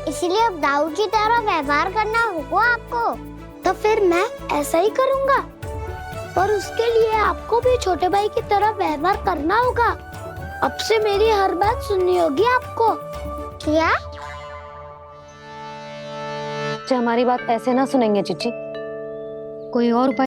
C: इसलिए अब दाऊ की तरह व्यवहार करना होगा आपको। तो फिर मैं ऐसा ही करूँगा, पर उसके लिए आपको भी छोटे भाई की तरह व्यवहार करना होगा। अब से मेरी हर बात सुननी होगी आपको। क्या?
D: हमारी बात ऐसे ना सुनेंगे चिच्ची, कोई और उपाय